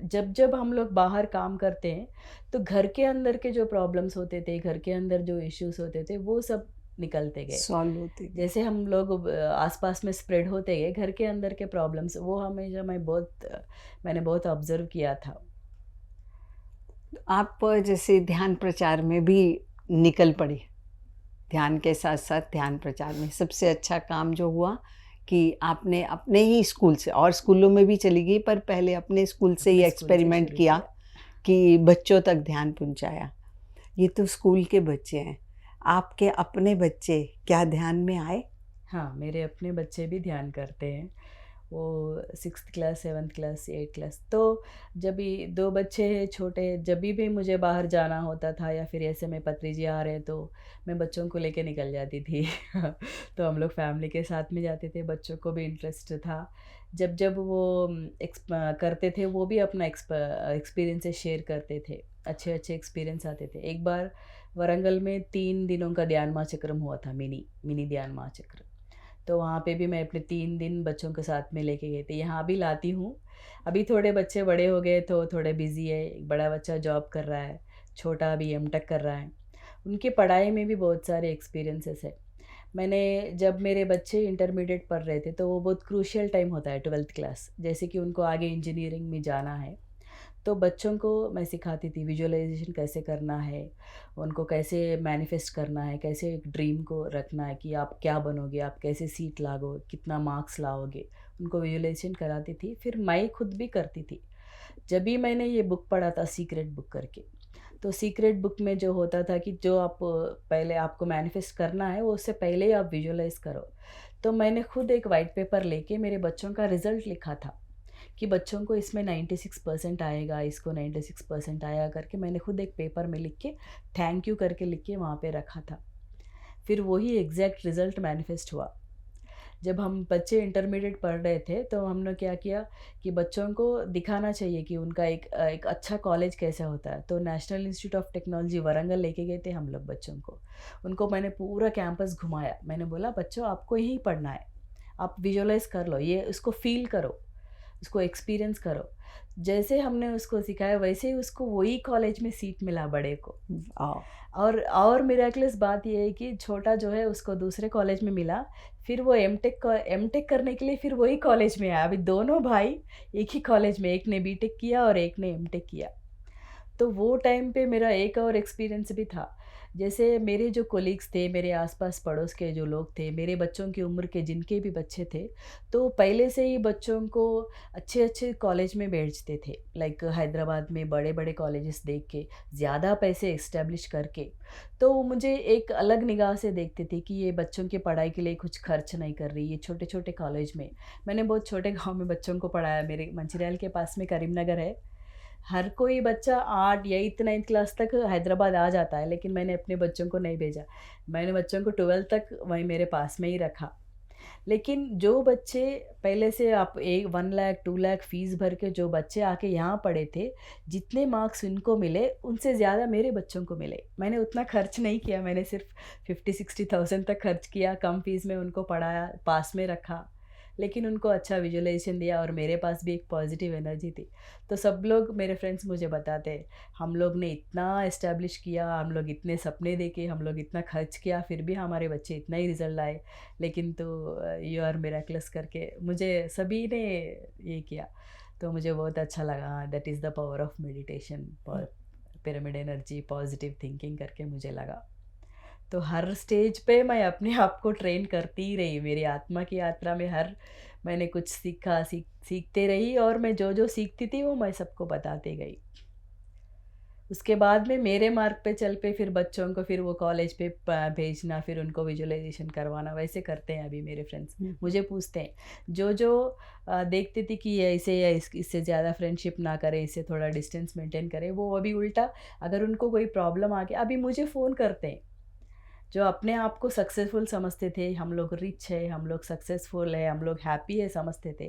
जब जब हम लोग बाहर काम करते हैं तो घर के अंदर के जो प्रॉब्लम्स होते थे, घर के अंदर जो इश्यूज होते थे, वो सब निकलते गए। सॉल्व होते गए। जैसे हम लोग आसपास में स्प्रेड होते गए घर के अंदर के प्रॉब्लम्स, वो हमेशा मैंने बहुत ऑब्जर्व किया था। आप जैसे ध्यान प्रचार में भी निकल पड़े, ध्यान के साथ साथ ध्यान प्रचार में सबसे अच्छा काम जो हुआ कि आपने अपने ही स्कूल से, और स्कूलों में भी चली गई, पर पहले अपने स्कूल से ही अपने स्कूल से एक्सपेरिमेंट शुरू किया किया। कि बच्चों तक ध्यान पहुंचाया। ये तो स्कूल के बच्चे हैं, आपके अपने बच्चे क्या ध्यान में आए? हाँ, मेरे अपने बच्चे भी ध्यान करते हैं। वो 6th class, 7th class, 8th class. तो जब भी 2 बच्चे हैं छोटे, जब भी मुझे बाहर जाना होता था या फिर ऐसे में पत्री जी आ रहे हैं तो मैं बच्चों को लेके निकल जाती थी। तो हम लोग फैमिली के साथ में जाते थे, बच्चों को भी इंटरेस्ट था। जब जब वो करते थे वो भी अपना एक्सपीरियंसेस शेयर करते थे, अच्छे अच्छे एक्सपीरियंस आते थे। एक बार वरंगल में 3 दिनों का ध्यान महाचक्रम हुआ था, मिनी मिनी ध्यान महाचक्र। तो वहाँ पे भी मैं अपने 3 दिन बच्चों के साथ में लेके गई थी। यहाँ भी लाती हूँ। अभी थोड़े बच्चे बड़े हो गए तो थोड़े बिज़ी है। एक बड़ा बच्चा जॉब कर रहा है, छोटा अभी एमटेक कर रहा है। उनकी पढ़ाई में भी बहुत सारे एक्सपीरियंसेस है। मैंने जब मेरे बच्चे इंटरमीडिएट पढ़ रहे थे तो वो बहुत क्रूशियल टाइम होता है 12th क्लास, जैसे कि उनको आगे इंजीनियरिंग में जाना है। तो बच्चों को मैं सिखाती थी विजुअलाइजेशन कैसे करना है, उनको कैसे मैनिफेस्ट करना है, कैसे एक ड्रीम को रखना है कि आप क्या बनोगे, आप कैसे सीट लाओगे, कितना मार्क्स लाओगे, उनको विजुअलाइजेशन कराती थी। फिर मैं खुद भी करती थी। जब भी मैंने ये बुक पढ़ा था सीक्रेट बुक करके, तो सीक्रेट बुक में जो होता था कि जो आप पहले आपको मैनिफेस्ट करना है वो उससे पहले ही आप विजुअलाइज करो। तो मैंने खुद एक वाइट पेपर लेके मेरे बच्चों का रिज़ल्ट लिखा था कि बच्चों को इसमें 96% आएगा, इसको 96% आया करके मैंने खुद एक पेपर में लिख के थैंक यू करके लिख के वहाँ पे रखा था। फिर वही एग्जैक्ट रिज़ल्ट मैनिफेस्ट हुआ। जब हम बच्चे इंटरमीडिएट पढ़ रहे थे तो हमने क्या किया कि बच्चों को दिखाना चाहिए कि उनका एक अच्छा कॉलेज कैसा होता है। तो national institute of technology Warangal लेके गए थे हम लोग बच्चों को। उनको मैंने पूरा कैंपस घुमाया। मैंने बोला बच्चों आपको यहीं पढ़ना है, आप विजुअलाइज कर लो, ये उसको फील करो, उसको एक्सपीरियंस करो। जैसे हमने उसको सिखाया वैसे ही उसको वही कॉलेज में सीट मिला बड़े को। आओ। और मिराकलस बात ये है कि छोटा जो है उसको दूसरे कॉलेज में मिला। फिर वो एमटेक करने के लिए फिर वही कॉलेज में आया। अभी दोनों भाई एक ही कॉलेज में, एक ने बीटेक किया और एक ने एमटेक किया। तो वो टाइम पे मेरा एक और एक्सपीरियंस भी था। जैसे मेरे जो कोलीग्स थे, मेरे आस-पास पड़ोस के जो लोग थे, मेरे बच्चों की उम्र के जिनके भी बच्चे थे, तो पहले से ही बच्चों को अच्छे-अच्छे कॉलेज में भेजते थे। लाइक हैदराबाद में बड़े-बड़े कॉलेजेस देख के, ज़्यादा पैसे एस्टेब्लिश करके। तो वो मुझे एक अलग निगाह से देखते थे कि ये बच्चों की पढ़ाई के लिए कुछ खर्च नहीं कर रही, ये छोटे-छोटे कॉलेज में। मैंने बहुत छोटे गाँव में बच्चों को पढ़ाया, मेरे मंचिर्याल के पास में करीमनगर है। हर कोई बच्चा 8 या 8th-9th क्लास तक हैदराबाद आ जाता है, लेकिन मैंने अपने बच्चों को नहीं भेजा। मैंने बच्चों को 12th तक वहीं मेरे पास में ही रखा। लेकिन जो बच्चे पहले से आप 1 लाख 2 लाख फ़ीस भर के जो बच्चे आके यहाँ पढ़े थे, जितने मार्क्स उनको मिले, उनसे ज़्यादा मेरे बच्चों को मिले। मैंने उतना खर्च नहीं किया, मैंने सिर्फ़ 50-60,000 तक खर्च किया, कम फ़ीस में उनको पढ़ाया, पास में रखा। लेकिन उनको अच्छा विजुअलाइज़ेशन दिया और मेरे पास भी एक पॉज़िटिव एनर्जी थी। तो सब लोग मेरे फ्रेंड्स मुझे बताते हैं, हम लोग ने इतना एस्टेब्लिश किया, हम लोग इतने सपने देखे, हम लोग इतना खर्च किया, फिर भी हमारे बच्चे इतना ही रिज़ल्ट लाए। लेकिन तो यू आर मिरेकलस करके मुझे सभी ने ये किया। तो मुझे बहुत अच्छा लगा, that is the power of meditation, pyramid energy, positive thinking करके मुझे लगा। तो हर स्टेज पे मैं अपने आप को ट्रेन करती ही रही। मेरी आत्मा की यात्रा में हर मैंने कुछ सीखा, सीखते रही और मैं जो-जो सीखती थी वो मैं सबको बताती गई। उसके बाद में मेरे मार्ग पे चल पे फिर बच्चों को फिर वो कॉलेज पे भेजना, फिर उनको विजुअलाइज़ेशन करवाना, वैसे करते हैं अभी मेरे फ्रेंड्स। हुँ। मुझे पूछते हैं, जो-जो देखती थी कि ये ऐसे या इससे ज़्यादा फ्रेंडशिप ना करें, इससे थोड़ा डिस्टेंस मेंटेन करें, वो अभी उल्टा अगर उनको कोई प्रॉब्लम आ गया, अभी मुझे फ़ोन करते हैं। जो अपने आप को सक्सेसफुल समझते थे, हम लोग रिच है, हम लोग सक्सेसफुल है, हम लोग हैप्पी है समझते थे,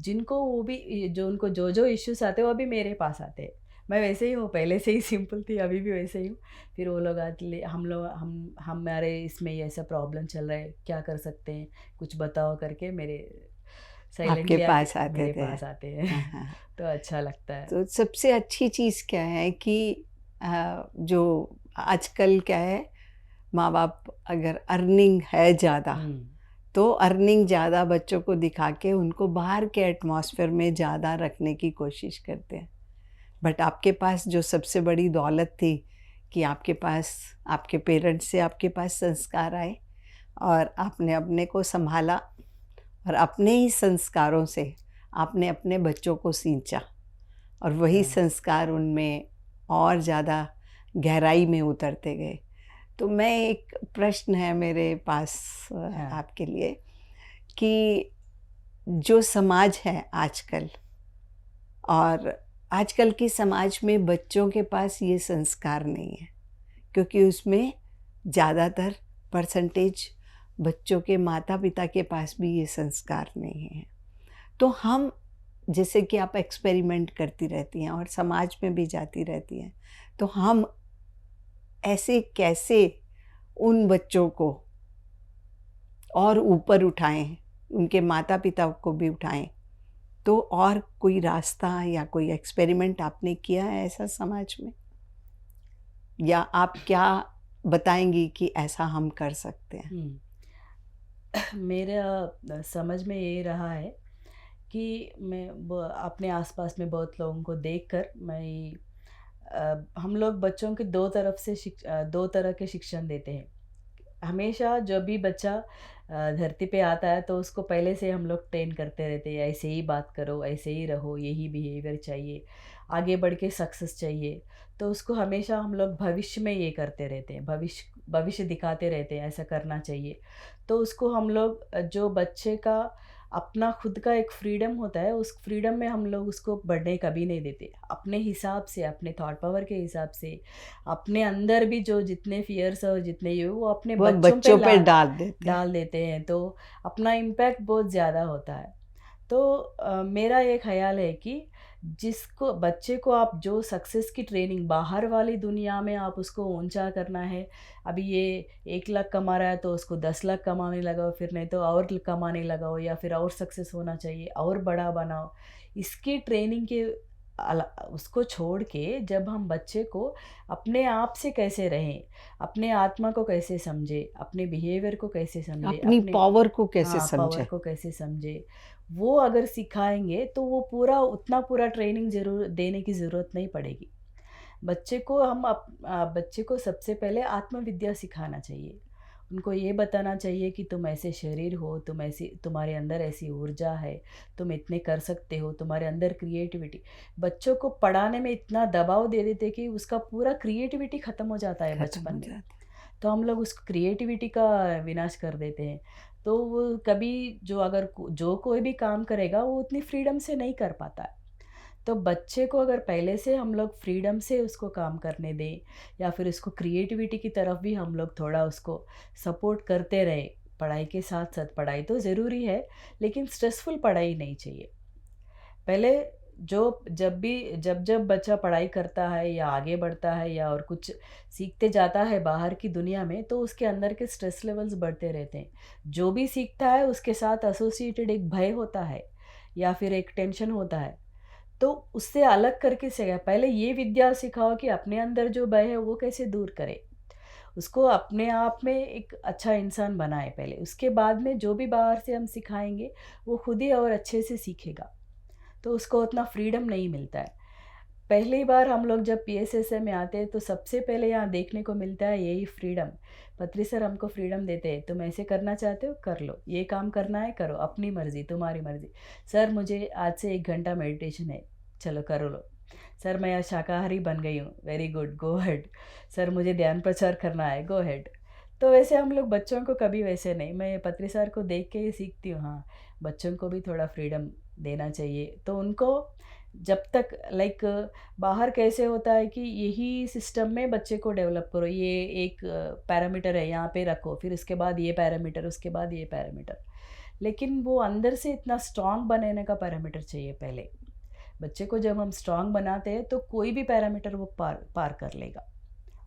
जिनको वो भी जो उनको जो-जो इश्यूज़ आते हैं, वो अभी मेरे पास आते हैं। मैं वैसे ही हूँ, पहले से ही सिंपल थी, अभी भी वैसे ही हूँ। फिर वो लोग आके हम लोग हम हमारे इसमें ये ऐसा प्रॉब्लम चल रहा है, क्या कर सकते हैं? कुछ बताओ करके मेरे आपके साइलेंटली आके पास आते मेरे थे। पास आते हैं। हाँ, हाँ। तो अच्छा लगता है। तो सबसे अच्छी चीज़ क्या है कि जो आजकल क्या है, माँ-बाप अगर अर्निंग है ज़्यादा, हुँ, तो अर्निंग ज़्यादा बच्चों को दिखा के उनको बाहर के एटमॉस्फेयर में ज़्यादा रखने की कोशिश करते हैं। बट आपके पास जो सबसे बड़ी दौलत थी कि आपके पास आपके पेरेंट्स से आपके पास संस्कार आए और आपने अपने को सँभाला और अपने ही संस्कारों से आपने अपने बच्चों को सींचा और वही हाँ, संस्कार उनमें और ज़्यादा गहराई में उतरते गए। तो मैं एक प्रश्न है मेरे पास हाँ। आपके लिए कि जो समाज है आजकल और आजकल के समाज में बच्चों के पास ये संस्कार नहीं है क्योंकि उसमें ज़्यादातर परसेंटेज बच्चों के माता-पिता के पास भी ये संस्कार नहीं है। तो हम जैसे कि आप एक्सपेरिमेंट करती रहती हैं और समाज में भी जाती रहती हैं, तो हम ऐसे कैसे उन बच्चों को और ऊपर उठाएँ, उनके माता-पिता को भी उठाएँ? तो और कोई रास्ता या कोई एक्सपेरिमेंट आपने किया है ऐसा समाज में? या आप क्या बताएँगी कि ऐसा हम कर सकते हैं? हुँ। मेरा समझ में ये रहा है कि मैं अपने आसपास में बहुत लोगों को देखकर हम लोग बच्चों के दो तरह के शिक्षण देते हैं। हमेशा जब भी बच्चा धरती पे आता है तो उसको पहले से हम लोग ट्रेन करते रहते हैं, ऐसे ही बात करो, ऐसे ही रहो, यही बिहेवियर चाहिए, आगे बढ़ के सक्सेस चाहिए। तो उसको हमेशा हम लोग भविष्य में ये करते रहते हैं, भविष्य भविष्य दिखाते रहते हैं, ऐसा करना चाहिए। तो उसको हम लोग जो बच्चे का अपना खुद का एक फ्रीडम होता है, उस फ्रीडम में हम लोग उसको बढ़ने कभी नहीं देते। अपने हिसाब से, अपने थॉट पावर के हिसाब से, अपने अंदर भी जो जितने फ़ियर्स और जितने ये वो अपने वो बच्चों पे बच्चों पे डाल देते हैं। डाल देते हैं, तो अपना इम्पैक्ट बहुत ज़्यादा होता है। तो मेरा ये ख़्याल है कि जिसको बच्चे को आप जो सक्सेस की ट्रेनिंग बाहर वाली दुनिया में आप उसको ऊँचा करना है, अभी ये 1 लाख कमा रहा है तो उसको 10 लाख कमाने लगाओ, फिर नहीं तो और कमाने लगाओ या फिर और सक्सेस होना चाहिए, और बड़ा बनाओ। इसकी ट्रेनिंग के उसको छोड़ के जब हम बच्चे को अपने आप से कैसे रहें, अपने आत्मा को कैसे समझें, अपने बिहेवियर को कैसे समझें, अपनी अपने पावर को कैसे हाँ, पावर समझें? को कैसे समझे, वो अगर सिखाएँगे तो वो पूरा उतना पूरा ट्रेनिंग ज़रूर देने की ज़रूरत नहीं पड़ेगी। बच्चे को सबसे पहले आत्मविद्या सिखाना चाहिए। उनको ये बताना चाहिए कि तुम ऐसे शरीर हो, तुम्हारे अंदर ऐसी ऊर्जा है, तुम इतने कर सकते हो, तुम्हारे अंदर क्रिएटिविटी। बच्चों को पढ़ाने में इतना दबाव दे देते कि उसका पूरा क्रिएटिविटी ख़त्म हो जाता है खत्म बचपन हो में। जाती तो हम लोग उस क्रिएटिविटी का विनाश कर देते हैं। तो वो कभी जो कोई भी काम करेगा वो उतनी फ्रीडम से नहीं कर पाता है। तो बच्चे को अगर पहले से हम लोग फ्रीडम से उसको काम करने दें, या फिर उसको क्रिएटिविटी की तरफ भी हम लोग थोड़ा उसको सपोर्ट करते रहें, पढ़ाई के साथ साथ, पढ़ाई तो ज़रूरी है, लेकिन स्ट्रेसफुल पढ़ाई नहीं चाहिए। पहले जो जब बच्चा पढ़ाई करता है या आगे बढ़ता है या और कुछ सीखते जाता है बाहर की दुनिया में, तो उसके अंदर के स्ट्रेस लेवल्स बढ़ते रहते हैं। जो भी सीखता है उसके साथ एसोसिएटेड एक भय होता है या फिर एक टेंशन होता है। तो उससे अलग करके सीखा, पहले ये विद्या सिखाओ कि अपने अंदर जो भय है वो कैसे दूर करे, उसको अपने आप में एक अच्छा इंसान बनाए पहले, उसके बाद में जो भी बाहर से हम सिखाएंगे वो खुद ही और अच्छे से सीखेगा। तो उसको उतना फ्रीडम नहीं मिलता है। पहली बार हम लोग जब पीएसएसए में आते हैं तो सबसे पहले यहाँ देखने को मिलता है यही फ्रीडम। पत्री सर हमको फ्रीडम देते हैं, तुम ऐसे करना चाहते हो कर लो, ये काम करना है करो, अपनी मर्ज़ी, तुम्हारी मर्ज़ी। सर मुझे आज से 1 घंटा मेडिटेशन है, चलो कर लो। सर मैं आज शाकाहारी बन गई हूँ, very good, go ahead. Sir मुझे ध्यान प्रचार करना है, गो अहेड। तो वैसे हम लोग बच्चों को कभी वैसे नहीं, मैं पत्री सर को देख के ही सीखती हूँ। हाँ, बच्चों को भी थोड़ा फ्रीडम देना चाहिए। तो उनको जब तक लाइक बाहर कैसे होता है कि यही सिस्टम में बच्चे को डेवलप करो, ये एक पैरामीटर है यहाँ पे रखो, फिर उसके बाद ये पैरामीटर, उसके बाद ये पैरामीटर। लेकिन वो अंदर से इतना स्ट्रांग बनाने का पैरामीटर चाहिए पहले। बच्चे को जब हम स्ट्रांग बनाते हैं तो कोई भी पैरामीटर वो पार पार कर लेगा।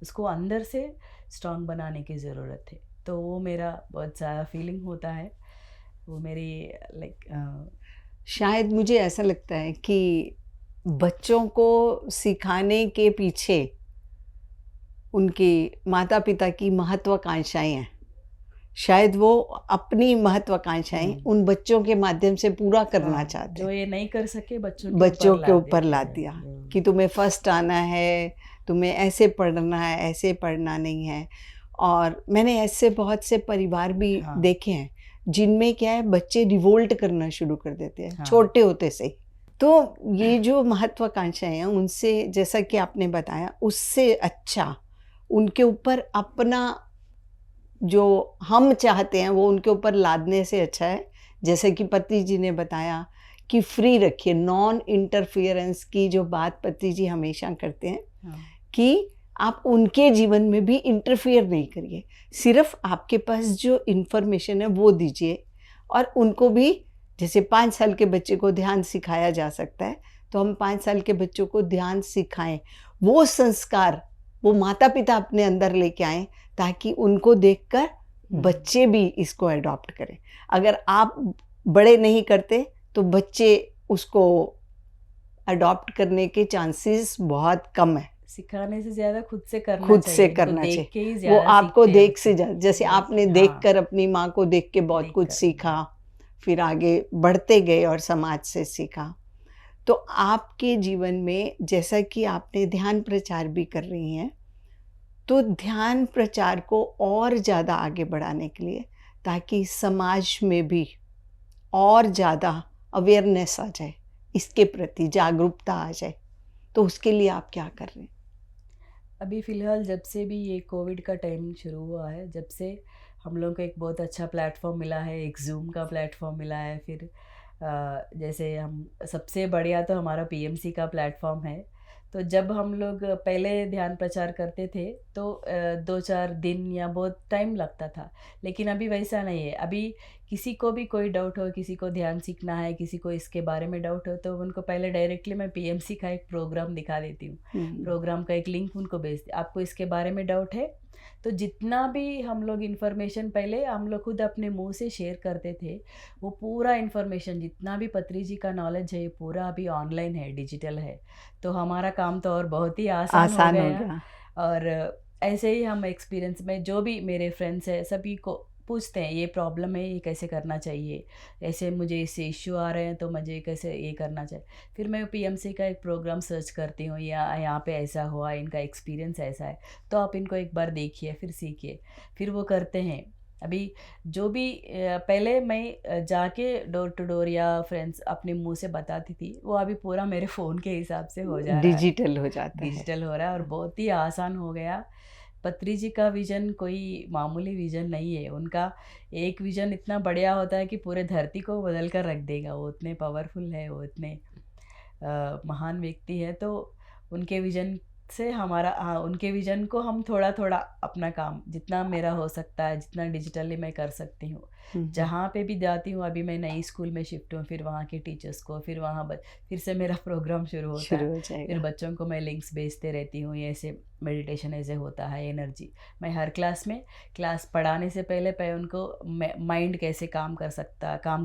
उसको अंदर से स्ट्रांग बनाने की ज़रूरत है। तो वो मेरा बहुत ज़्यादा फीलिंग होता है, वो मेरी लाइक शायद मुझे ऐसा लगता है कि बच्चों को सिखाने के पीछे उनके माता-पिता की महत्वाकांक्षाएँ हैं। शायद वो अपनी महत्वाकांक्षाएँ उन बच्चों के माध्यम से पूरा करना चाहते जो हैं। ये नहीं कर सके बच्चों के ऊपर ला देते दिया हैं। कि तुम्हें फर्स्ट आना है, तुम्हें ऐसे पढ़ना है, ऐसे पढ़ना नहीं है। और मैंने ऐसे बहुत से परिवार भी हाँ। देखे हैं जिनमें क्या है, बच्चे रिवोल्ट करना शुरू कर देते हैं हाँ। छोटे होते से ही। तो ये जो महत्वाकांक्षाएं हैं उनसे, जैसा कि आपने बताया, उससे अच्छा उनके ऊपर अपना जो हम चाहते हैं वो उनके ऊपर लादने से अच्छा है, जैसे कि पति जी ने बताया कि फ्री रखिए, नॉन इंटरफियरेंस की जो बात पति जी हमेशा करते हैं हाँ। कि आप उनके जीवन में भी इंटरफियर नहीं करिए, सिर्फ आपके पास जो इन्फॉर्मेशन है वो दीजिए। और उनको भी, जैसे 5 साल के बच्चे को ध्यान सिखाया जा सकता है, तो हम 5 साल के बच्चों को ध्यान सिखाएं। वो संस्कार वो माता पिता अपने अंदर लेके आएँ ताकि उनको देखकर बच्चे भी इसको अडॉप्ट करें। अगर आप बड़े नहीं करते तो बच्चे उसको अडॉप्ट करने के चांसेस बहुत कम है। सिखाने से ज़्यादा खुद से करना खुद चाहिए। से इनको करना देख चाहिए। के ही वो ज़्यादा आपको सीखते हैं देख से बच्चे। जैसे आपने हाँ। देखकर अपनी माँ को देख के बहुत कुछ देखकर। सीखा, फिर आगे बढ़ते गए और समाज से सीखा। तो आपके जीवन में, जैसा कि आपने ध्यान प्रचार भी कर रही हैं, तो ध्यान प्रचार को और ज़्यादा आगे बढ़ाने के लिए, ताकि समाज में भी और ज़्यादा अवेयरनेस आ जाए, इसके प्रति जागरूकता आ जाए, तो उसके लिए आप क्या कर रहे हैं? अभी फ़िलहाल जब से भी ये कोविड का टाइम शुरू हुआ है, जब से हम लोग को एक बहुत अच्छा प्लेटफॉर्म मिला है, एक ज़ूम का प्लेटफॉर्म मिला है। फिर जैसे हम सबसे बढ़िया तो हमारा पीएमसी का प्लेटफॉर्म है। तो जब हम लोग पहले ध्यान प्रचार करते थे तो 2-4 दिन या बहुत टाइम लगता था, लेकिन अभी वैसा नहीं है। अभी किसी को भी कोई डाउट हो, किसी को ध्यान सीखना है, किसी को इसके बारे में डाउट हो, तो उनको पहले डायरेक्टली मैं पीएमसी का एक प्रोग्राम दिखा देती हूँ। प्रोग्राम का एक लिंक उनको भेजती, आपको इसके बारे में डाउट है। तो जितना भी हम लोग इन्फॉर्मेशन पहले हम लोग खुद अपने मुंह से शेयर करते थे, वो पूरा इन्फॉर्मेशन जितना भी पत्री जी का नॉलेज है, ये पूरा अभी ऑनलाइन है, डिजिटल है। तो हमारा काम तो और बहुत ही आसान हो गया। और ऐसे ही हम एक्सपीरियंस में जो भी मेरे फ्रेंड्स हैं सभी को पूछते हैं ये प्रॉब्लम है, ये कैसे करना चाहिए, ऐसे मुझे इससे इश्यू आ रहे हैं तो मुझे कैसे ये करना चाहिए। फिर मैं पीएमसी का एक प्रोग्राम सर्च करती हूँ, या यहाँ पे ऐसा हुआ, इनका एक्सपीरियंस ऐसा है, तो आप इनको एक बार देखिए, फिर सीखिए, फिर वो करते हैं। अभी जो भी पहले मैं जाके डोर टू डोर या फ्रेंड्स अपने मुंह से बताती थी, वो अभी पूरा मेरे फ़ोन के हिसाब से हो जा रहा है, डिजिटल हो जाता है। डिजिटल हो रहा है और बहुत ही आसान हो गया। पत्री जी का विज़न कोई मामूली विज़न नहीं है, उनका एक विज़न इतना बढ़िया होता है कि पूरे धरती को बदल कर रख देगा, वो इतने पावरफुल है, वो इतने महान व्यक्ति है। तो उनके विज़न से हमारा, हाँ, उनके विज़न को हम थोड़ा-थोड़ा अपना काम जितना मेरा हो सकता है, जितना डिजिटली मैं कर सकती हूँ। जहाँ पे भी जाती हूँ, अभी मैं नई स्कूल में शिफ्ट हूँ, फिर वहाँ के टीचर्स को, फिर वहाँ फिर से मेरा प्रोग्राम शुरू होता शुरू है। हो फिर जाएगा। बच्चों को मैं लिंक्स भेजते रहती हूँ, ये ऐसे मेडिटेशन ऐसे होता है, एनर्जी। मैं हर क्लास में, क्लास पढ़ाने से पहले उनको माइंड कैसे काम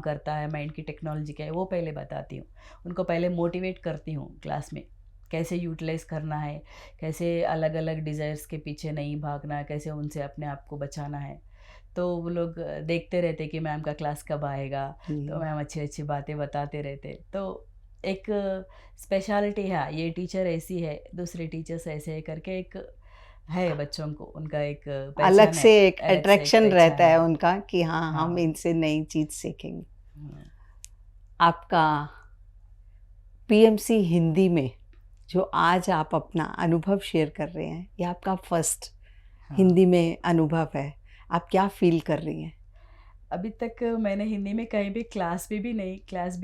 करता है, माइंड की टेक्नोलॉजी क्या है, वो पहले बताती हूँ। उनको पहले मोटिवेट करती हूँ क्लास में, कैसे यूटिलाइज़ करना है, कैसे अलग-अलग डिज़ायर्स के पीछे नहीं भागना है, कैसे उनसे अपने आप को बचाना है। तो वो लोग देखते रहते कि मैम का क्लास कब आएगा, तो हम्म। मैम अच्छी-अच्छी बातें बताते रहते। तो एक स्पेशलिटी है, ये टीचर ऐसी है, दूसरे टीचर्स ऐसे है करके एक है बच्चों को, उनका एक अलग पहचान है, से एक अलग से एक अट्रैक्शन रहता पहचान है है। उनका कि हाँ, हम हाँ। इनसे नई चीज़ सीखेंगे। हुँ। आपका पीएमसी हिंदी में जो आज आप अपना अनुभव शेयर कर रहे हैं, ये आपका फर्स्ट हाँ। हिंदी में अनुभव है। आप क्या फ़ील कर रही हैं? अभी तक मैंने हिंदी में कहीं भी क्लास भी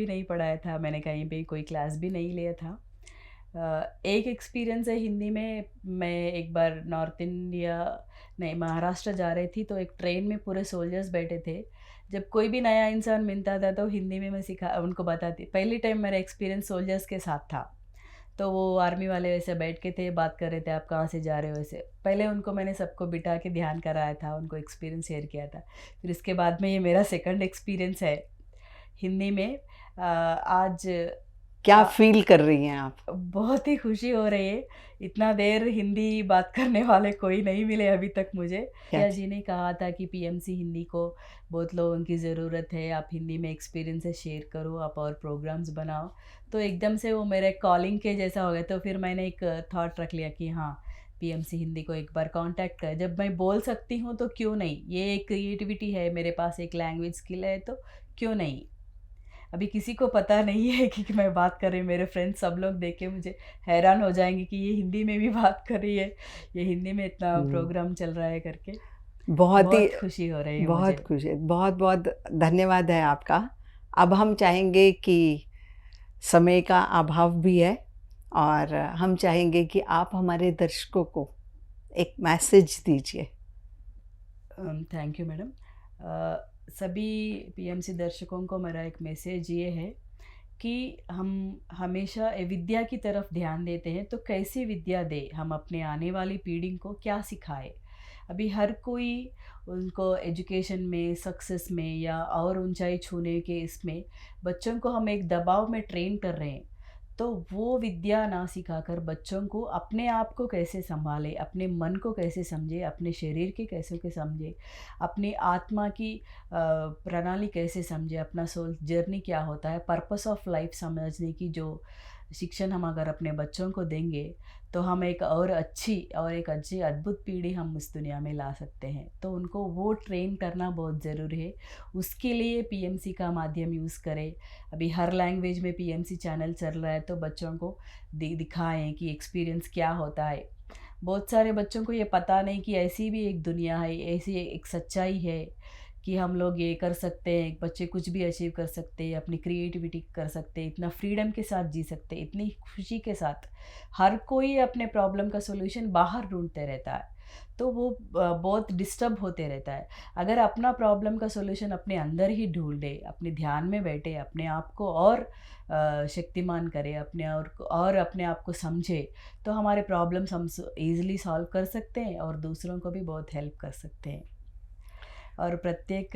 नहीं पढ़ाया था, मैंने कहीं भी कोई क्लास भी नहीं लिया था। एक एक्सपीरियंस है हिंदी में, मैं एक बार नॉर्थ इंडिया नहीं, महाराष्ट्र जा रही थी, तो एक ट्रेन में पूरे सोल्जर्स बैठे थे। जब कोई भी नया इंसान मिलता था तो हिंदी में मैं सिखा उनको बताती, पहली टाइम मेरा एक्सपीरियंस सोल्जर्स के साथ था। तो वो आर्मी वाले वैसे बैठ के थे, बात कर रहे थे, आप कहाँ से जा रहे हो ऐसे। पहले उनको मैंने सबको बिठा के ध्यान कराया था, उनको एक्सपीरियंस शेयर किया था। फिर इसके बाद में ये मेरा सेकंड एक्सपीरियंस है हिंदी में। आज क्या अ, फ़ील कर रही हैं आप? बहुत ही खुशी हो रही है। इतना देर हिंदी बात करने वाले कोई नहीं मिले अभी तक मुझे। क्या भैया च जी ने कहा था कि पीएमसी हिंदी को बहुत लोगों की ज़रूरत है, आप हिंदी में एक्सपीरियंसेस शेयर करो, आप और प्रोग्राम्स बनाओ। तो एकदम से वो मेरे कॉलिंग के जैसा हो गया, तो फिर मैंने एक थॉट रख लिया कि हाँ, पीएमसी हिंदी को एक बार कॉन्टैक्ट करें। जब मैं बोल सकती हूँ तो क्यों नहीं? ये एक क्रिएटिविटी है, मेरे पास एक लैंग्वेज स्किल है, तो क्यों नहीं? अभी किसी को पता नहीं है कि मैं बात कर रही हूँ, मेरे फ्रेंड्स सब लोग देख के मुझे हैरान हो जाएँगे कि ये हिंदी में भी बात कर रही है, ये हिंदी में इतना हुँ, प्रोग्राम चल रहा है करके। बहुत ही बहुत खुशी हो रही है बहुत मुझे। खुश है। बहुत-बहुत धन्यवाद है आपका। अब हम चाहेंगे कि समय का अभाव भी है और हम चाहेंगे कि आप हमारे दर्शकों को एक मैसेज दीजिए। Thank you madam. सभी पीएमसी दर्शकों को मेरा एक मैसेज ये है कि हम हमेशा विद्या की तरफ ध्यान देते हैं, तो कैसी विद्या दें, हम अपने आने वाली पीढ़ी को क्या सिखाएं। अभी हर कोई उनको एजुकेशन में, सक्सेस में या और ऊंचाई छूने के इसमें बच्चों को हम एक दबाव में ट्रेन कर रहे हैं। तो वो विद्या ना सिखाकर बच्चों को अपने आप को कैसे संभाले, अपने मन को कैसे समझे, अपने शरीर के कैसे के समझे, अपनी आत्मा की प्रणाली कैसे समझे, अपना सोल जर्नी क्या होता है, पर्पस ऑफ लाइफ समझने की जो शिक्षण हम अगर अपने बच्चों को देंगे, तो हम एक अच्छी अद्भुत पीढ़ी हम इस दुनिया में ला सकते हैं। तो उनको वो ट्रेन करना बहुत ज़रूरी है। उसके लिए पीएमसी का माध्यम यूज़ करें। अभी हर लैंग्वेज में पीएमसी चैनल चल रहा है, तो बच्चों को दिखाएं कि एक्सपीरियंस क्या होता है। बहुत सारे बच्चों को ये पता नहीं कि ऐसी भी एक दुनिया है, ऐसी एक सच्चाई है कि हम लोग ये कर सकते हैं, बच्चे कुछ भी अचीव कर सकते हैं, अपनी क्रिएटिविटी कर सकते हैं, इतना फ्रीडम के साथ जी सकते हैं, इतनी खुशी के साथ। हर कोई अपने प्रॉब्लम का सॉल्यूशन बाहर ढूंढते रहता है, तो वो बहुत डिस्टर्ब होते रहता है। अगर अपना प्रॉब्लम का सॉल्यूशन अपने अंदर ही ढूंढे, अपने ध्यान में बैठे, अपने आप को और शक्तिमान करे, और अपने आप को समझे, तो हमारे प्रॉब्लम्स हम ईज़िली सॉल्व कर सकते हैं और दूसरों को भी बहुत हेल्प कर सकते हैं। और प्रत्येक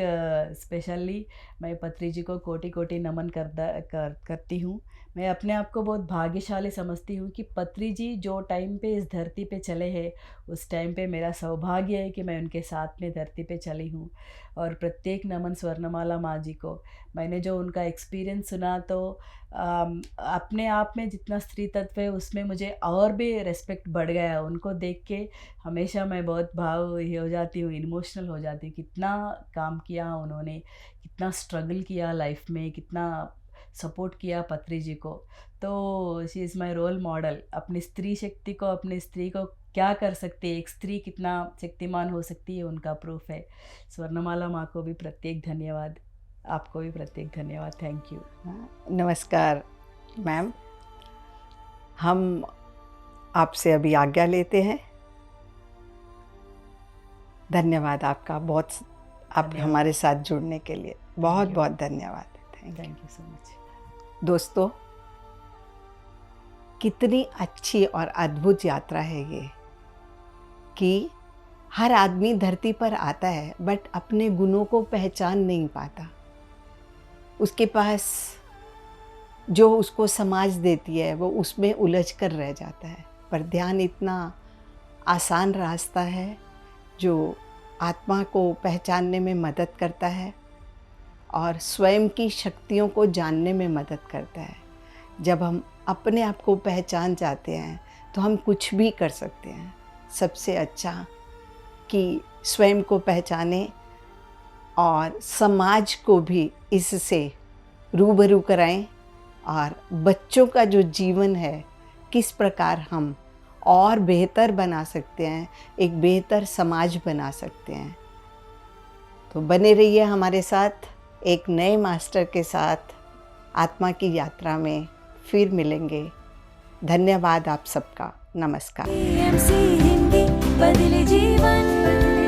स्पेशली मैं पत्री जी को कोटि कोटि नमन करती हूँ। मैं अपने आप को बहुत भाग्यशाली समझती हूँ कि पत्री जी जो टाइम पे इस धरती पे चले हैं, उस टाइम पे मेरा सौभाग्य है कि मैं उनके साथ में धरती पे चली हूँ। और प्रत्येक नमन स्वर्णमाला माँ जी को। मैंने जो उनका एक्सपीरियंस सुना तो अपने आप में जितना स्त्री तत्व है उसमें मुझे और भी रिस्पेक्ट बढ़ गया। उनको देख के हमेशा मैं बहुत भाव ये हो जाती हूँ, इमोशनल हो जाती हूँ। कितना काम किया उन्होंने, कितना स्ट्रगल किया लाइफ में, कितना सपोर्ट किया पत्री जी को। तो she is my role model. अपनी स्त्री शक्ति को, अपनी स्त्री को क्या कर सकती है, एक स्त्री कितना शक्तिमान हो सकती है, उनका प्रूफ है। स्वर्णमाला माँ को भी प्रत्येक धन्यवाद, आपको भी प्रत्येक धन्यवाद। Thank you. नमस्कार मैम, हम आपसे अभी आज्ञा लेते हैं। धन्यवाद आपका, बहुत आप धन्यवाद। हमारे साथ जुड़ने के लिए बहुत you. बहुत धन्यवाद। Thank you so much. दोस्तों, कितनी अच्छी और अद्भुत यात्रा है ये कि हर आदमी धरती पर आता है बट अपने गुणों को पहचान नहीं पाता। उसके पास जो उसको समाज देती है वो उसमें उलझ कर रह जाता है। पर ध्यान इतना आसान रास्ता है जो आत्मा को पहचानने में मदद करता है और स्वयं की शक्तियों को जानने में मदद करता है। जब हम अपने आप को पहचान जाते हैं तो हम कुछ भी कर सकते हैं। सबसे अच्छा कि स्वयं को पहचानें और समाज को भी इससे रूबरू कराएं और बच्चों का जो जीवन है किस प्रकार हम और बेहतर बना सकते हैं, एक बेहतर समाज बना सकते हैं। तो बने रहिए हमारे साथ। एक नए मास्टर के साथ आत्मा की यात्रा में फिर मिलेंगे। धन्यवाद आप सबका। नमस्कार। AMC हिंदी बदले जीवन।